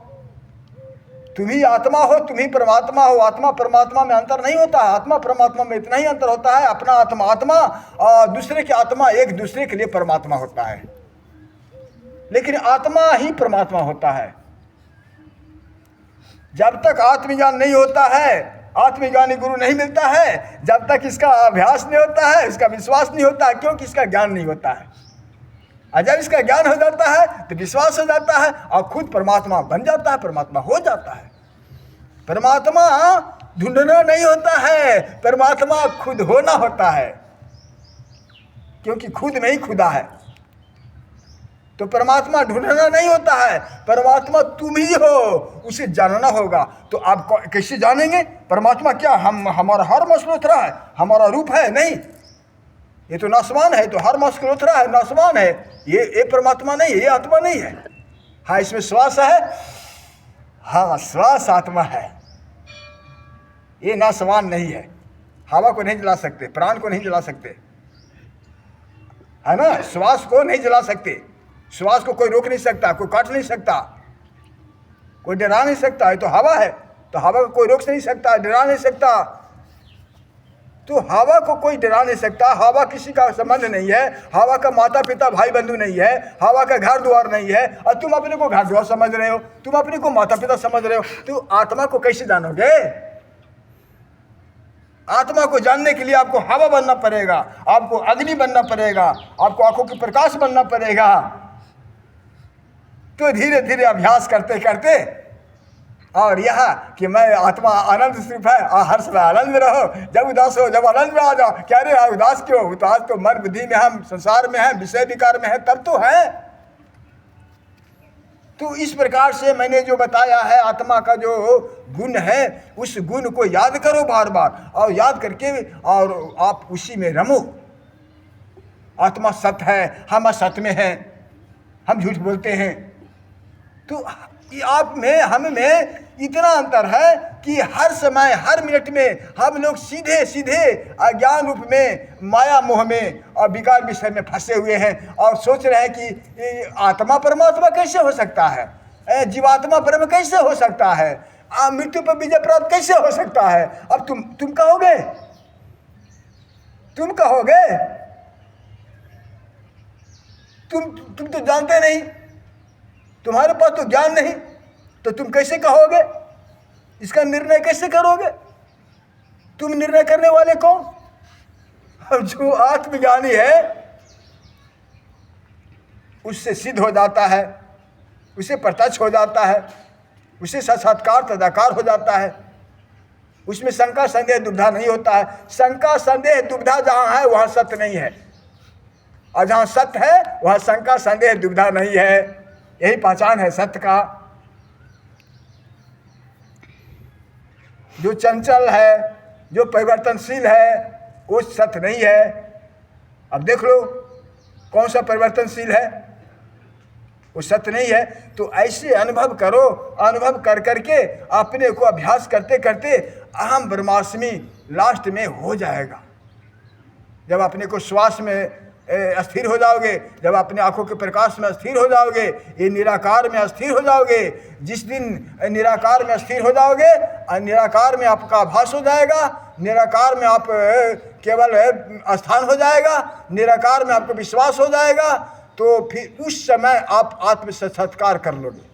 तुम ही आत्मा हो, तुम ही परमात्मा हो। आत्मा परमात्मा में अंतर नहीं होता, आत्मा परमात्मा में इतना ही अंतर होता है, अपना आत्मा आत्मा और दूसरे की आत्मा एक दूसरे के लिए परमात्मा होता है, लेकिन आत्मा ही परमात्मा होता है। जब तक आत्मज्ञान नहीं होता है, आत्मज्ञानी गुरु नहीं मिलता है, जब तक इसका अभ्यास नहीं होता है, इसका विश्वास नहीं होता है, क्योंकि इसका ज्ञान नहीं होता है। और जब इसका ज्ञान हो जाता है तो विश्वास हो जाता है, और खुद परमात्मा बन जाता है, परमात्मा हो जाता है। परमात्मा ढूंढना नहीं होता है, परमात्मा खुद होना होता है, क्योंकि खुद में ही खुदा है। तो परमात्मा ढूंढना नहीं होता है, परमात्मा तुम ही हो, उसे जानना होगा। तो आप कैसे जानेंगे परमात्मा? क्या हमारा हर मसलोथरा है, हमारा रूप है? नहीं, ये तो नासवान है, तो हर मसलोथरा है, नासवान है, ये परमात्मा नहीं है, ये आत्मा नहीं है। हाँ, इसमें श्वास है, हाँ श्वास आत्मा है, ये नासवान नहीं है। हवा को नहीं जला सकते, प्राण को नहीं जला सकते, है ना? श्वास को नहीं जला सकते, श्वास को कोई रोक नहीं सकता, कोई काट नहीं सकता, कोई डरा नहीं सकता। है तो हवा है, तो हवा को कोई रोक नहीं सकता, डरा नहीं सकता। तो हवा को कोई डरा नहीं सकता, हवा किसी का संबंध नहीं है, हवा का माता पिता भाई बंधु नहीं है, हवा का घर द्वार नहीं है, और तुम अपने को घर द्वार समझ रहे हो, तुम अपने को माता पिता समझ रहे हो, तो आत्मा को कैसे जानोगे? आत्मा को जानने के लिए आपको हवा बनना पड़ेगा, आपको अग्नि बनना पड़ेगा, आपको आंखों के प्रकाश बनना पड़ेगा। तो धीरे धीरे अभ्यास करते करते, और यह कि मैं आत्मा आनंद स्वरूप है, हर समय आनंद में रहो, जब उदास हो जब आनंद में आ जाओ। क्या रे उदास क्यों? उदास तो मन बुद्धि में हम, संसार में है, विषय विकार में है, तब तो है। तो इस प्रकार से मैंने जो बताया है, आत्मा का जो गुण है, उस गुण को याद करो बार बार, और याद करके और आप उसी में रमो। आत्मा सत्य है, हम असत्य में हैं, हम झूठ बोलते हैं। तो आप में हम में इतना अंतर है कि हर समय हर मिनट में हम लोग सीधे सीधे अज्ञान रूप में, माया मोह में और विकार विषय में फंसे हुए हैं, और सोच रहे हैं कि आत्मा परमात्मा कैसे हो सकता है, जीवात्मा ब्रह्म कैसे हो सकता है, मृत्यु पर विजय प्राप्त कैसे हो सकता है। अब तुम कहोगे, तुम कहोगे, तुम तो जानते नहीं, तुम्हारे पास तो ज्ञान नहीं, तो तुम कैसे कहोगे? इसका निर्णय कैसे करोगे? तुम निर्णय करने वाले कौन? जो आत्मज्ञानी है उससे सिद्ध हो जाता है, उसे प्रत्यक्ष हो जाता है, उसे साक्षात्कार तदाकार हो जाता है। उसमें शंका संदेह दुविधा नहीं होता है। शंका संदेह दुविधा जहाँ है वहाँ सत्य नहीं है, और जहाँ सत्य है वहाँ शंका संदेह दुविधा नहीं है। यही पहचान है सत्य का। जो चंचल है, जो परिवर्तनशील है, वो सत्य नहीं है। अब देख लो कौन सा परिवर्तनशील है, वो सत्य नहीं है। तो ऐसे अनुभव करो, अनुभव कर करके अपने को अभ्यास करते करते अहम ब्रह्मास्मि लास्ट में हो जाएगा। जब अपने को श्वास में अस्थिर हो जाओगे, जब अपने आंखों के प्रकाश में अस्थिर हो जाओगे, ये निराकार में अस्थिर हो जाओगे, जिस दिन निराकार में अस्थिर हो जाओगे, निराकार में आपका आभास हो जाएगा, निराकार में आप केवल स्थान हो जाएगा, निराकार में आपको विश्वास हो जाएगा, तो फिर उस समय आप आत्म साक्षात्कार कर लोगे।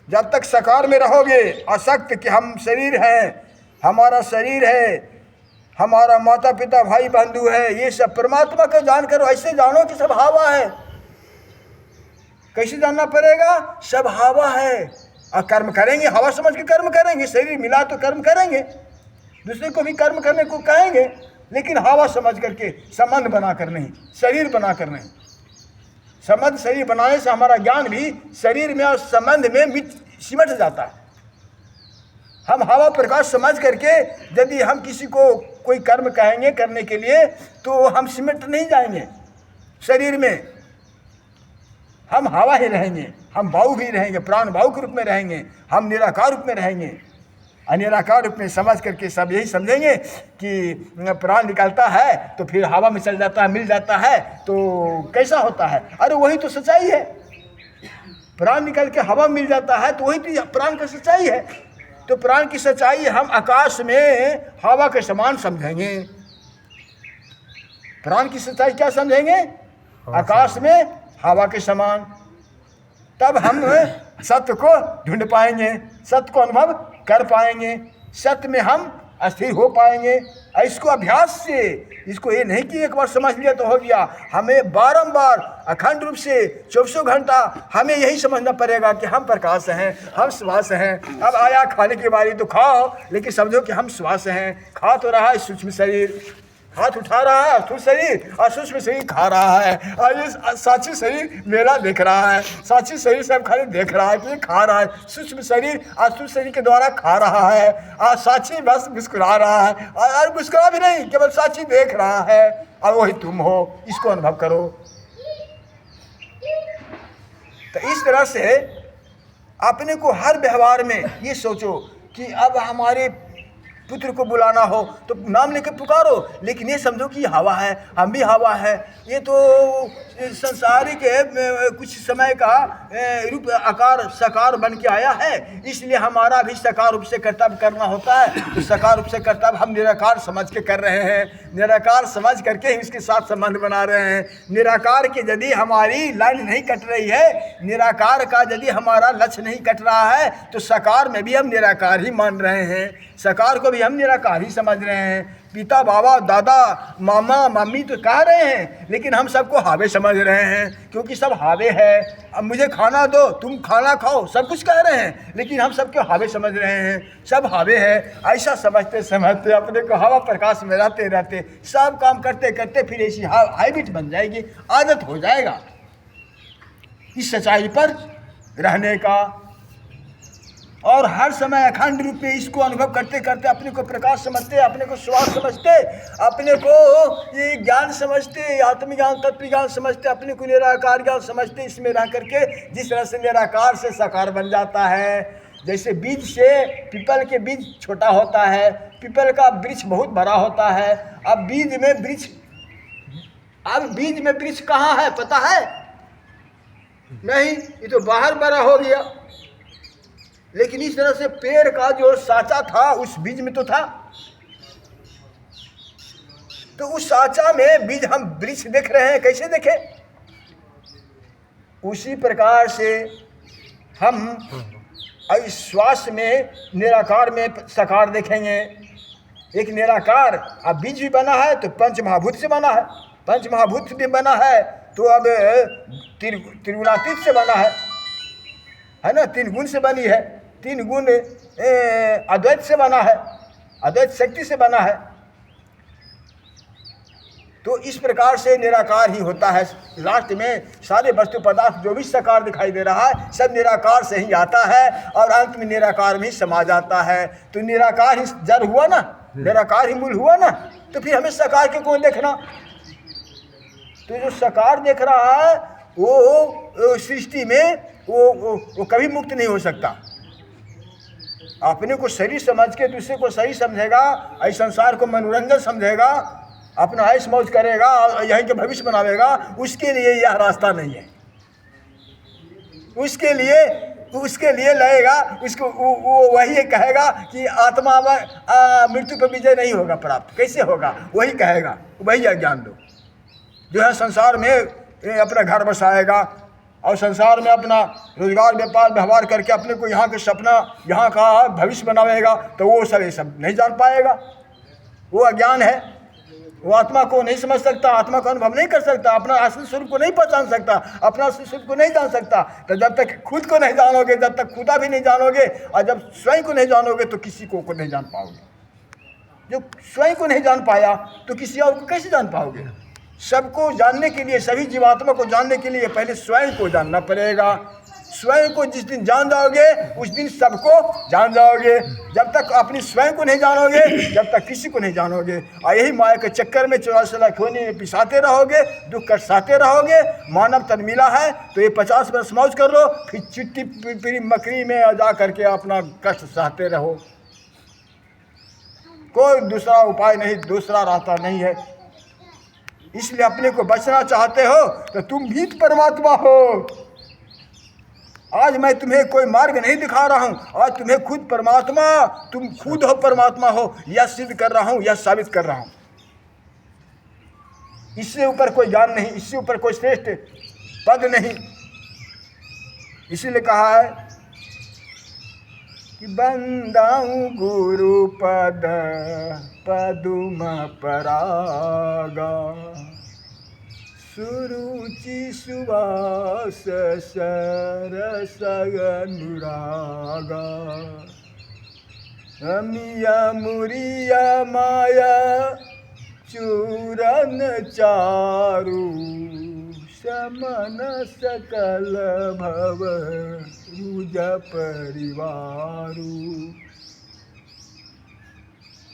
जब तक साकार में रहोगे, असक्त कि हम शरीर हैं, हमारा शरीर है, हमारा माता पिता भाई बंधु है, ये सब परमात्मा को जानकर ऐसे जानो कि सब हवा है। कैसे जानना पड़ेगा? सब हवा है। और कर्म करेंगे, हवा समझ के कर्म करेंगे। शरीर मिला तो कर्म करेंगे, दूसरे को भी कर्म करने को कहेंगे, लेकिन हवा समझ करके, संबंध बनाकर नहीं, शरीर बनाकर नहीं। संबंध शरीर बनाने से हमारा ज्ञान भी शरीर में और संबंध में सिमट जाता है। हम हवा प्रकाश समझ करके यदि हम किसी को कोई कर्म कहेंगे करने के लिए, तो हम सिमट नहीं जाएंगे शरीर में। हम हवा ही रहेंगे, हम वायु भी रहेंगे, प्राण वायु के रूप में रहेंगे, हम निराकार रूप में रहेंगे। अनिराकार रूप में समझ करके सब यही समझेंगे कि प्राण निकलता है तो फिर हवा में चल जाता है, मिल जाता है, तो कैसा होता है? अरे वही तो सच्चाई है। प्राण निकल के हवा मिल जाता है तो वही तो प्राण का सच्चाई है। तो प्राण की सच्चाई हम आकाश में हवा के समान समझेंगे। प्राण की सच्चाई क्या समझेंगे? आकाश में हवा के समान। तब हम सत्य को ढूंढ पाएंगे, सत्य को अनुभव कर पाएंगे, सत्य में हम अस्थिर हो पाएंगे। इसको अभ्यास से, इसको ये नहीं कि एक बार समझ लिया तो हो गया, हमें बारंबार अखंड रूप से 24 घंटा हमें यही समझना पड़ेगा कि हम प्रकाश हैं, हम श्वास हैं। अब आया खाने की बारी तो खाओ, लेकिन समझो कि हम श्वास हैं। खा तो रहा है सूक्ष्म शरीर, हाथ उठा रहा है स्थूल शरीर, और सूक्ष्म शरीर खा रहा है, और ये साक्षी शरीर मेरा देख रहा है। साक्षी शरीर सब खाली देख रहा है कि ये खा रहा है। सूक्ष्म शरीर स्थूल शरीर के द्वारा खा रहा है, और साक्षी बस मुस्कुरा रहा है, और मुस्कुरा भी नहीं, केवल साक्षी देख रहा है, और वही तुम हो। इसको अनुभव करो। तो इस तरह से अपने को हर व्यवहार में ये सोचो कि अब हमारे पुत्र को बुलाना हो तो नाम लेकर पुकारो, लेकिन ये समझो कि हवा है, हम भी हवा है। ये तो संसारिक कुछ समय का रूप आकार साकार बन के आया है, इसलिए हमारा भी साकार रूप से कर्तव्य करना होता है। तो साकार रूप से कर्तव्य हम निराकार समझ के कर रहे हैं, निराकार समझ करके ही इसके साथ संबंध बना रहे हैं। निराकार की यदि हमारी लाइन नहीं कट रही है, निराकार का यदि हमारा लक्ष्य नहीं कट रहा है, तो साकार में भी हम निराकार ही मान रहे हैं, साकार को भी हम निराकार ही समझ रहे हैं। पिता बाबा दादा मामा मम्मी तो कह रहे हैं, लेकिन हम सबको हावे समझ रहे हैं, क्योंकि सब हावे है। अब मुझे खाना दो, तुम खाना खाओ, सब कुछ कह रहे हैं, लेकिन हम सबके हावे समझ रहे हैं, सब हावे है। ऐसा समझते समझते अपने को हवा प्रकाश में रहते रहते सब काम करते करते फिर ऐसी हैबिट बन जाएगी, आदत हो जाएगा इस सच्चाई पर रहने का। और हर समय अखंड रूप में इसको अनुभव करते करते अपने को प्रकाश समझते, अपने को श्वास समझते, अपने को ये ज्ञान समझते, आत्मज्ञान तत्व ज्ञान समझते, अपने को निराकार ज्ञान समझते। इसमें रह करके जिस तरह से निराकार से साकार बन जाता है, जैसे बीज से पीपल के बीज छोटा होता है, पीपल का वृक्ष बहुत बड़ा होता है। अब बीज में वृक्ष कहाँ है पता है? नहीं, ये तो बाहर बड़ा हो गया। लेकिन इस तरह से पेड़ का जो साचा था उस बीज में तो था, तो उस साचा में बीज हम वृक्ष देख रहे हैं, कैसे देखे? उसी प्रकार से हम श्वास में निराकार में साकार देखेंगे। एक निराकार अब बीज भी बना है तो पंच महाभूत से बना है, पंच महाभूत भी बना है तो अब त्रिगुणातीत से बना है ना, 3 गुण से बनी है, 3 गुण अद्वैत से बना है, अद्वैत शक्ति से बना है। तो इस प्रकार से निराकार ही होता है। लास्ट में सारे वस्तु पदार्थ जो भी साकार दिखाई दे रहा है सब निराकार से ही आता है और अंत में निराकार में ही समा जाता है। तो निराकार ही जड़ हुआ ना, निराकार ही मूल हुआ ना, तो फिर हमें साकार के कौन देखना? तो जो साकार देख रहा है वो सृष्टि में वो कभी मुक्त नहीं हो सकता। अपने को शरीर समझ के दूसरे को सही समझेगा, इस संसार को मनोरंजन समझेगा, अपना ऐश मौज करेगा और यहीं के भविष्य बनावेगा, उसके लिए यह रास्ता नहीं है। उसके लिए लगेगा, उसको वो वही कहेगा कि आत्मा मृत्यु पर विजय नहीं होगा प्राप्त, कैसे होगा? वही कहेगा, वही अज्ञान लोग जो है संसार में अपना घर बसाएगा और संसार में अपना रोजगार व्यापार व्यवहार करके अपने को यहाँ के सपना, यहाँ का भविष्य बनावेगा, तो वो सब ये सब नहीं जान पाएगा। वो अज्ञान है, वो आत्मा को नहीं समझ सकता, आत्मा का अनुभव नहीं कर सकता, अपना असली स्वरूप को नहीं पहचान सकता, अपना असली स्वरूप को नहीं जान सकता। तो जब तक खुद को नहीं जानोगे, जब तक खुदा भी नहीं जानोगे और जब स्वयं को नहीं जानोगे तो किसी को नहीं जान पाओगे। जो स्वयं को नहीं जान पाया तो किसी और को कैसे जान पाओगे? सबको जानने के लिए, सभी जीवात्मा को जानने के लिए पहले स्वयं को जानना पड़ेगा। स्वयं को जिस दिन जान जाओगे उस दिन सबको जान जाओगे। जब तक अपनी स्वयं को नहीं जानोगे, जब तक किसी को नहीं जानोगे, और यही माया के चक्कर में 84 लाख होने में पिसाते रहोगे, दुख करसाते रहोगे। मानव तन मिला है तो ये 50 वर्ष मौज कर लो, फिर चिट्टी पिरी मकरी में जा करके अपना कष्ट सहते रहो। कोई दूसरा उपाय नहीं, दूसरा रास्ता नहीं है। इसलिए अपने को बचना चाहते हो तो तुम भी परमात्मा हो। आज मैं तुम्हें कोई मार्ग नहीं दिखा रहा हूं, आज तुम्हें खुद परमात्मा, तुम खुद हो परमात्मा हो, यह सिद्ध कर रहा हूं, यह साबित कर रहा हूं। इससे ऊपर कोई ज्ञान नहीं, इससे ऊपर कोई श्रेष्ठ पद नहीं। इसीलिए कहा है कि बंदाऊं गुरु पद पदुम परागा, सुरुचि सुवास सरस अनुरागा, अमिया मुरिया माया चूरन चारु, समन सकल भव रुज परिवारु।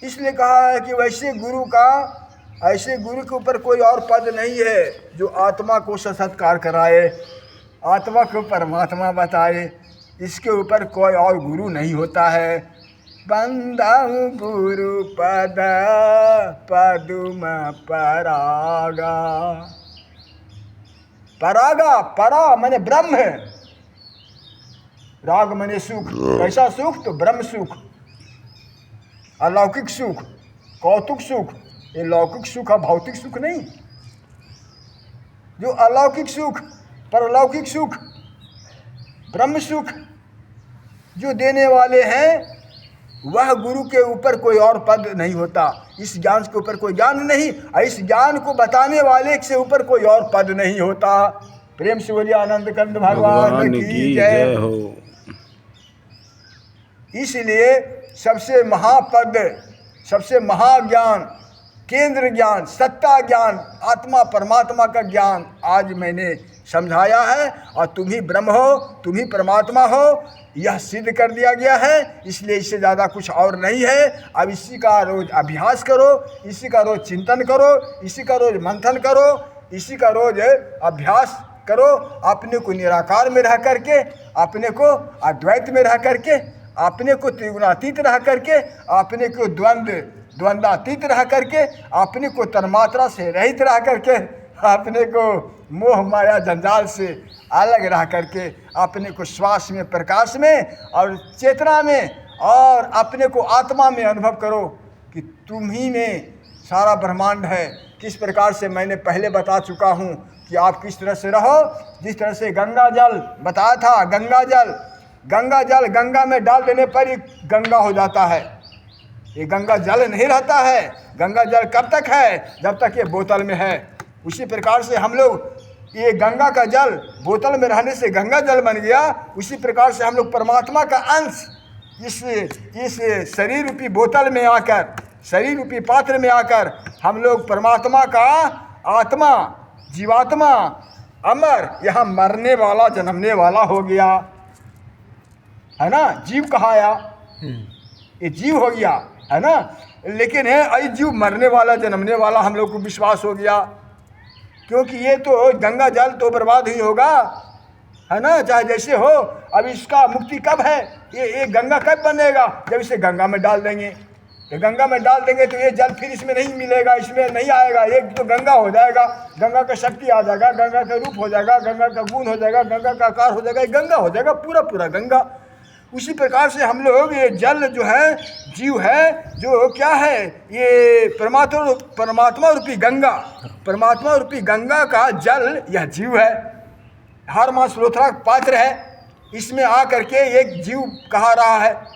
इसलिए कहा है कि वैसे गुरु का, ऐसे गुरु के ऊपर कोई और पद नहीं है जो आत्मा को सत्कार कराए, आत्मा को परमात्मा बताए। इसके ऊपर कोई और गुरु नहीं होता है। बंदाऊं गुरु पद पदुम परागा। परागा, परा माने ब्रह्म है, राग माने सुख। कैसा सुख? तो ब्रह्म सुख, अलौकिक सुख, कौतुक सुख। ये लौकिक सुख है, भौतिक सुख नहीं। जो अलौकिक सुख, परलौकिक सुख, ब्रह्म सुख जो देने वाले हैं, वह गुरु के ऊपर कोई और पद नहीं होता। इस ज्ञान के ऊपर कोई ज्ञान नहीं, और इस ज्ञान को बताने वाले से ऊपर कोई और पद नहीं होता। प्रेम से बोलिए आनंद कंद भगवान की जय हो। इसलिए सबसे महापद, सबसे महाज्ञान, केंद्र ज्ञान, सत्ता ज्ञान, आत्मा परमात्मा का ज्ञान आज मैंने समझाया है। और तुम ही ब्रह्म हो, तुम ही परमात्मा हो, यह सिद्ध कर दिया गया है। इसलिए इससे ज़्यादा कुछ और नहीं है। अब इसी का रोज़ अभ्यास करो, इसी का रोज़ चिंतन करो, इसी का रोज़ मंथन करो, इसी का रोज़ अभ्यास करो। अपने को निराकार में रह करके, अपने को अद्वैत में रह करके, अपने को त्रिगुणातीत रह करके, अपने को द्वंद्वातीत रह करके, अपने को तन्मात्रा से रहित रह करके, अपने को मोह माया जंजाल से अलग रह करके, अपने को श्वास में, प्रकाश में और चेतना में और अपने को आत्मा में अनुभव करो कि तुम ही में सारा ब्रह्मांड है। किस प्रकार से मैंने पहले बता चुका हूँ कि आप किस तरह से रहो। जिस तरह से गंगा जल बताया था, गंगा जल गंगा में डाल देने पर ही गंगा हो जाता है। ये गंगा जल नहीं रहता है। गंगा जल कब तक है? जब तक ये बोतल में है। उसी प्रकार से हम लोग ये गंगा का जल बोतल में रहने से गंगा जल बन गया, उसी प्रकार से हम लोग परमात्मा का अंश इस शरीर रूपी बोतल में आकर, शरीर रूपी पात्र में आकर हम लोग परमात्मा का आत्मा, जीवात्मा, अमर, यहाँ मरने वाला जन्मने वाला हो गया, है ना। जीव कहाया, ये जीव हो गया, है ना। लेकिन है अई जीव मरने वाला जन्मने वाला हम लोग को विश्वास हो गया, क्योंकि ये तो गंगा जल तो बर्बाद ही होगा, है ना, चाहे जैसे हो। अब इसका मुक्ति कब है, ये गंगा कब बनेगा, जब इसे गंगा में डाल देंगे। तो गंगा में डाल देंगे तो ये जल फिर इसमें नहीं मिलेगा, इसमें नहीं आएगा, एक तो गंगा हो जाएगा, गंगा का शक्ति आ जाएगा, गंगा का रूप हो जाएगा, गंगा का गुण हो जाएगा, गंगा का आकार हो जाएगा, गंगा हो जाएगा, पूरा पूरा गंगा। उसी प्रकार से हम लोग ये जल जो है, जीव है, जो क्या है, ये परमात्मा रूपी गंगा, परमात्मा रूपी गंगा का जल यह जीव है, हर मास लोथरा पात्र है, इसमें आ करके एक जीव कहा रहा है।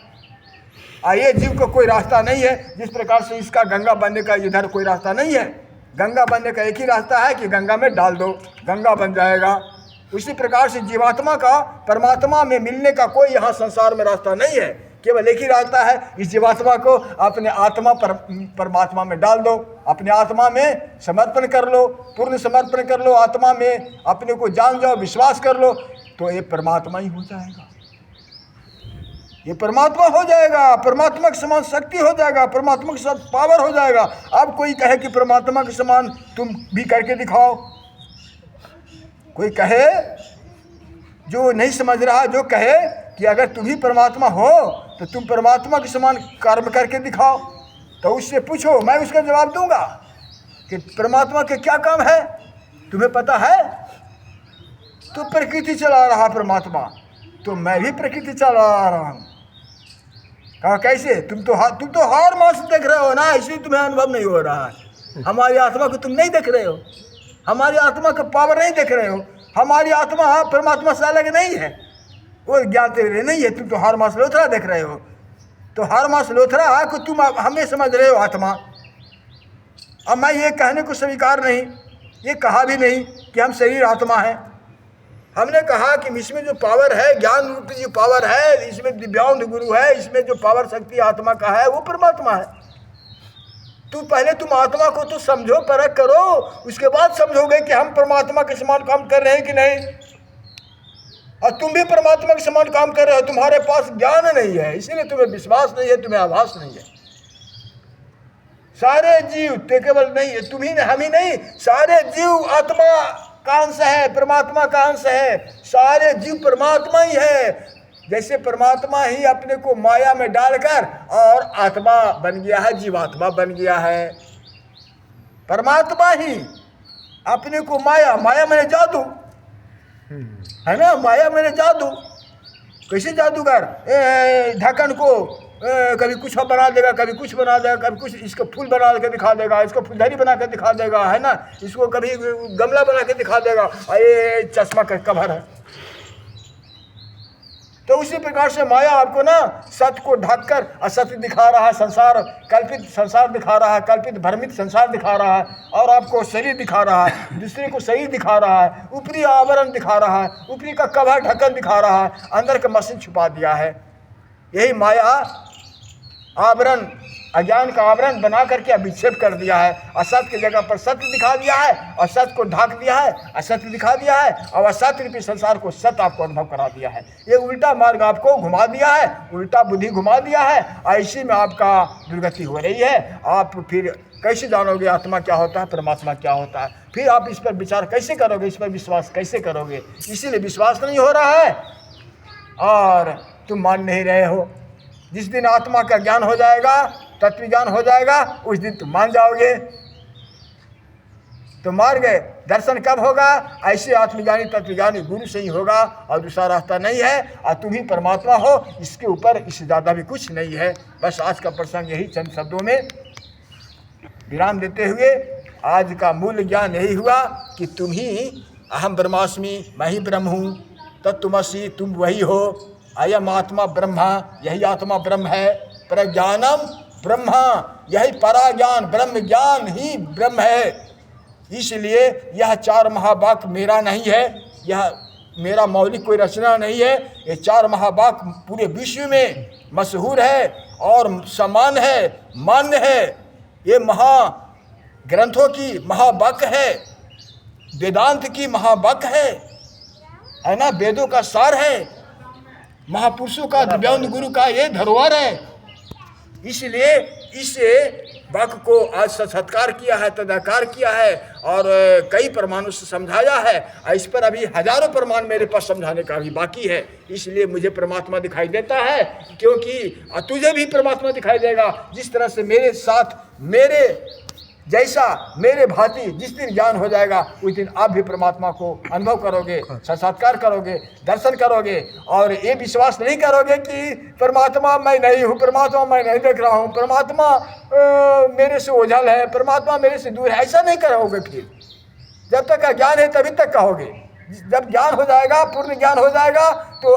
ये जीव को कोई रास्ता नहीं है, जिस प्रकार से इसका गंगा बनने का इधर कोई रास्ता नहीं है। गंगा बनने का एक ही रास्ता है कि गंगा में डाल दो, गंगा बन जाएगा। उसी प्रकार से जीवात्मा का परमात्मा में मिलने का कोई यहाँ संसार में रास्ता नहीं है, केवल एक ही रास्ता है, इस जीवात्मा को अपने आत्मा परमात्मा में डाल दो, अपने आत्मा में समर्पण कर लो, पूर्ण समर्पण कर लो, आत्मा में अपने को जान जाओ, विश्वास कर लो, तो ये परमात्मा ही हो जाएगा, ये परमात्मा हो जाएगा, परमात्मा के समान शक्ति हो जाएगा, परमात्मा के साथ पावर हो जाएगा। अब कोई कहे कि परमात्मा के समान तुम भी करके दिखाओ, कोई कहे जो नहीं समझ रहा, जो कहे कि अगर तुम ही परमात्मा हो तो तुम परमात्मा के समान कर्म करके दिखाओ, तो उससे पूछो, मैं उसका जवाब दूंगा कि परमात्मा के क्या काम है, तुम्हें पता है। तो प्रकृति चला रहा परमात्मा, तो मैं भी प्रकृति चला रहा हूँ। कहा कैसे, तुम तो हार मास देख रहे हो ना, इसलिए तुम्हें अनुभव नहीं हो रहा है। हमारी आत्मा को तुम नहीं देख रहे हो, हमारी आत्मा का पावर नहीं देख रहे हो, हमारी आत्मा परमात्मा से अलग नहीं है, वो ज्ञान तेरे नहीं है, तुम तो हार मास लोथरा देख रहे हो। तो हार मास लोथरा को तुम हमें समझ रहे हो आत्मा। अब मैं ये कहने को स्वीकार नहीं, ये कहा भी नहीं कि हम शरीर आत्मा है। हमने कहा कि इसमें जो पावर है, ज्ञान रूपी जो पावर है, इसमें दिव्यांग गुरु है, इसमें जो पावर शक्ति आत्मा का है, वो परमात्मा है। पहले तुम आत्मा को तो समझो, परख करो, उसके बाद समझोगे कि हम परमात्मा के समान काम कर रहे हैं कि नहीं। और तुम भी परमात्मा के समान काम कर रहे हो, तुम्हारे पास ज्ञान नहीं है, इसीलिए तुम्हें विश्वास नहीं है, तुम्हें आभास नहीं है। सारे जीव तो केवल नहीं है, तुम ही हम ही नहीं, सारे जीव आत्मा का अंश है, परमात्मा का अंश है, सारे जीव परमात्मा ही है। जैसे परमात्मा ही अपने को माया में डालकर और आत्मा बन गया है, जीवात्मा बन गया है। परमात्मा ही अपने को माया मैंने जादू, है ना, माया मैंने जादू। कैसे जादूगर ढक्कन को कभी कुछ बना देगा, कभी कुछ बना देगा, कभी कुछ, इसको फूल बना के दिखा देगा, इसको फुलझड़ी बना के दिखा देगा, है ना, इसको कभी गमला बना के दिखा देगा, ये चश्मा का कवर है। तो उसी प्रकार से माया आपको ना सत्य को ढककर असत्य दिखा रहा है, संसार कल्पित संसार दिखा रहा है, कल्पित भ्रमित संसार दिखा रहा है, और आपको शरीर दिखा रहा है, दूसरे को शरीर दिखा रहा है, ऊपरी आवरण दिखा रहा है, ऊपरी का कवर ढक्कन दिखा रहा है, अंदर का मशीन छुपा दिया है। यही माया आवरण, अज्ञान का आवरण बना करके अभिक्षेप कर दिया है, असत्य की जगह पर सत्य दिखा दिया है, और सत्य को ढाक दिया है, असत्य दिखा दिया है, और असत्य रूपी संसार को सत्य आपको अनुभव करा दिया है। ये उल्टा मार्ग आपको घुमा दिया है, उल्टा बुद्धि घुमा दिया है, ऐसी में आपका दुर्गति हो रही है। आप फिर कैसे जानोगे आत्मा क्या होता है, परमात्मा क्या होता है, फिर आप इस पर विचार कैसे करोगे, इस पर विश्वास कैसे करोगे। इसीलिए विश्वास नहीं हो रहा है और तुम मान नहीं रहे हो। जिस दिन आत्मा का ज्ञान हो जाएगा, तत्व ज्ञान हो जाएगा, उस दिन तुम मान जाओगे। तो मार्ग दर्शन कब होगा, ऐसे आत्मज्ञानी तत्वज्ञानी गुरु से ही होगा, और दूसरा रास्ता नहीं है, और तुम ही परमात्मा हो, इसके ऊपर इससे ज़्यादा भी कुछ नहीं है। बस आज का प्रसंग यही चंद शब्दों में विराम देते हुए आज का मूल ज्ञान यही हुआ कि तुम ही अहम ब्रह्मास्मि, मैं ही ब्रह्म हूँ, तत्त्वमसि, तुम वही हो, अयम आत्मा ब्रह्मा, यही आत्मा ब्रह्म है, प्रज्ञानम ब्रह्मा, यही परा ज्ञान, ब्रह्म ज्ञान ही ब्रह्म है। इसलिए यह 4 महावाक्य मेरा नहीं है, यह मेरा मौलिक कोई रचना नहीं है। ये 4 महावाक्य पूरे विश्व में मशहूर है और समान है, मान्य है। ये महाग्रंथों की महावाक्य है, वेदांत की महावाक्य है ना, वेदों का सार है, महापुरुषों का, दिव्यांग गुरु का ये धरोहर है। इसलिए इस वाक्य को आज सत्कार किया है, तदाकार किया है और कई प्रमाणों से समझाया है। इस पर अभी हजारों प्रमाण मेरे पास समझाने का भी बाकी है। इसलिए मुझे परमात्मा दिखाई देता है, क्योंकि तुझे भी परमात्मा दिखाई देगा। जिस तरह से मेरे साथ, मेरे जैसा, मेरे भांति जिस दिन ज्ञान हो जाएगा, उस दिन आप भी परमात्मा को अनुभव करोगे, साक्षात्कार करोगे, दर्शन करोगे और ये विश्वास नहीं करोगे कि परमात्मा मैं नहीं हूँ, परमात्मा मैं नहीं देख रहा हूँ, परमात्मा मेरे से ओझल है, परमात्मा मेरे से दूर है। ऐसा नहीं करोगे। फिर जब तक अज्ञान है तभी तक कहोगे। जब ज्ञान हो जाएगा, पूर्ण ज्ञान हो जाएगा, तो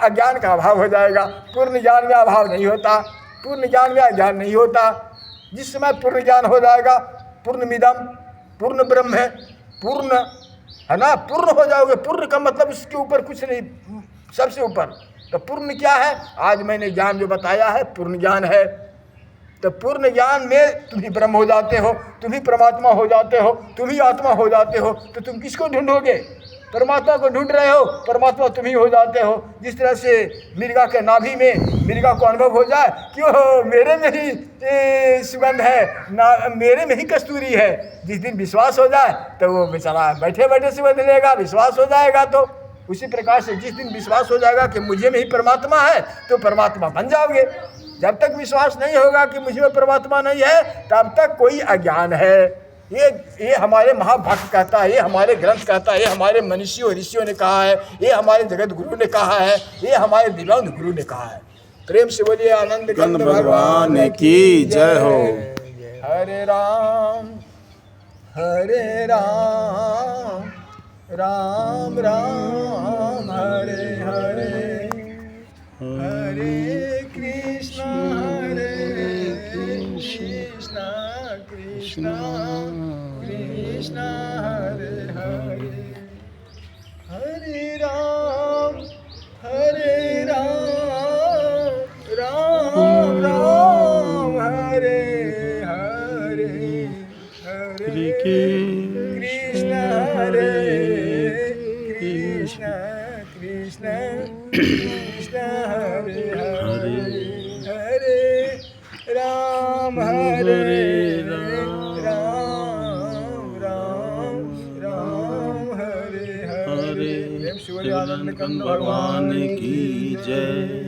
अज्ञान का अभाव हो जाएगा। पूर्ण ज्ञान में अभाव नहीं होता, पूर्ण ज्ञान में अज्ञान नहीं होता। जिस समय पूर्ण ज्ञान हो जाएगा, पूर्णमिदं, पूर्ण ब्रह्म है, पूर्ण है ना, पूर्ण हो जाओगे। पूर्ण का मतलब इसके ऊपर कुछ नहीं, सबसे ऊपर। तो पूर्ण क्या है? आज मैंने ज्ञान जो बताया है पूर्ण ज्ञान है। तो पूर्ण ज्ञान में तुम ही ब्रह्म हो जाते हो, तुम ही परमात्मा हो जाते हो, तुम ही आत्मा हो जाते हो। तो तुम किसको ढूंढोगे? परमात्मा को ढूंढ रहे हो, परमात्मा तुम ही हो जाते हो। जिस तरह से मिर्गा के नाभि में मिर्गा को अनुभव हो जाए, क्यों मेरे में ही सुगंध है ना, मेरे में ही कस्तूरी है। जिस दिन विश्वास हो जाए तो वो बेचारा बैठे बैठे सुगंध लेगा, विश्वास हो जाएगा। तो उसी प्रकार से जिस दिन विश्वास हो जाएगा कि मुझे में ही परमात्मा है, तो परमात्मा बन जाओगे। जब तक विश्वास नहीं होगा कि मुझ में परमात्मा नहीं है, तब तक कोई अज्ञान है। ये हमारे महाभारत कहता है, ये हमारे ग्रंथ कहता है, ये हमारे मनीषियों ऋषियों ने कहा है, ये हमारे जगत गुरु ने कहा है, ये हमारे दिव्यांग गुरु ने कहा है। प्रेम से बोलिए आनंद कंद भगवान की जय हो। हरे राम राम राम हरे हरे, हरे कृष्णा कृष्णा कृष्णा हरे हरे, हरे राम राम राम हरे हरे, हरे कृष्णा कृष्णा कृष्णा हरे हरे, हरे राम हरे। शिव आनंद कंद भगवान की जय।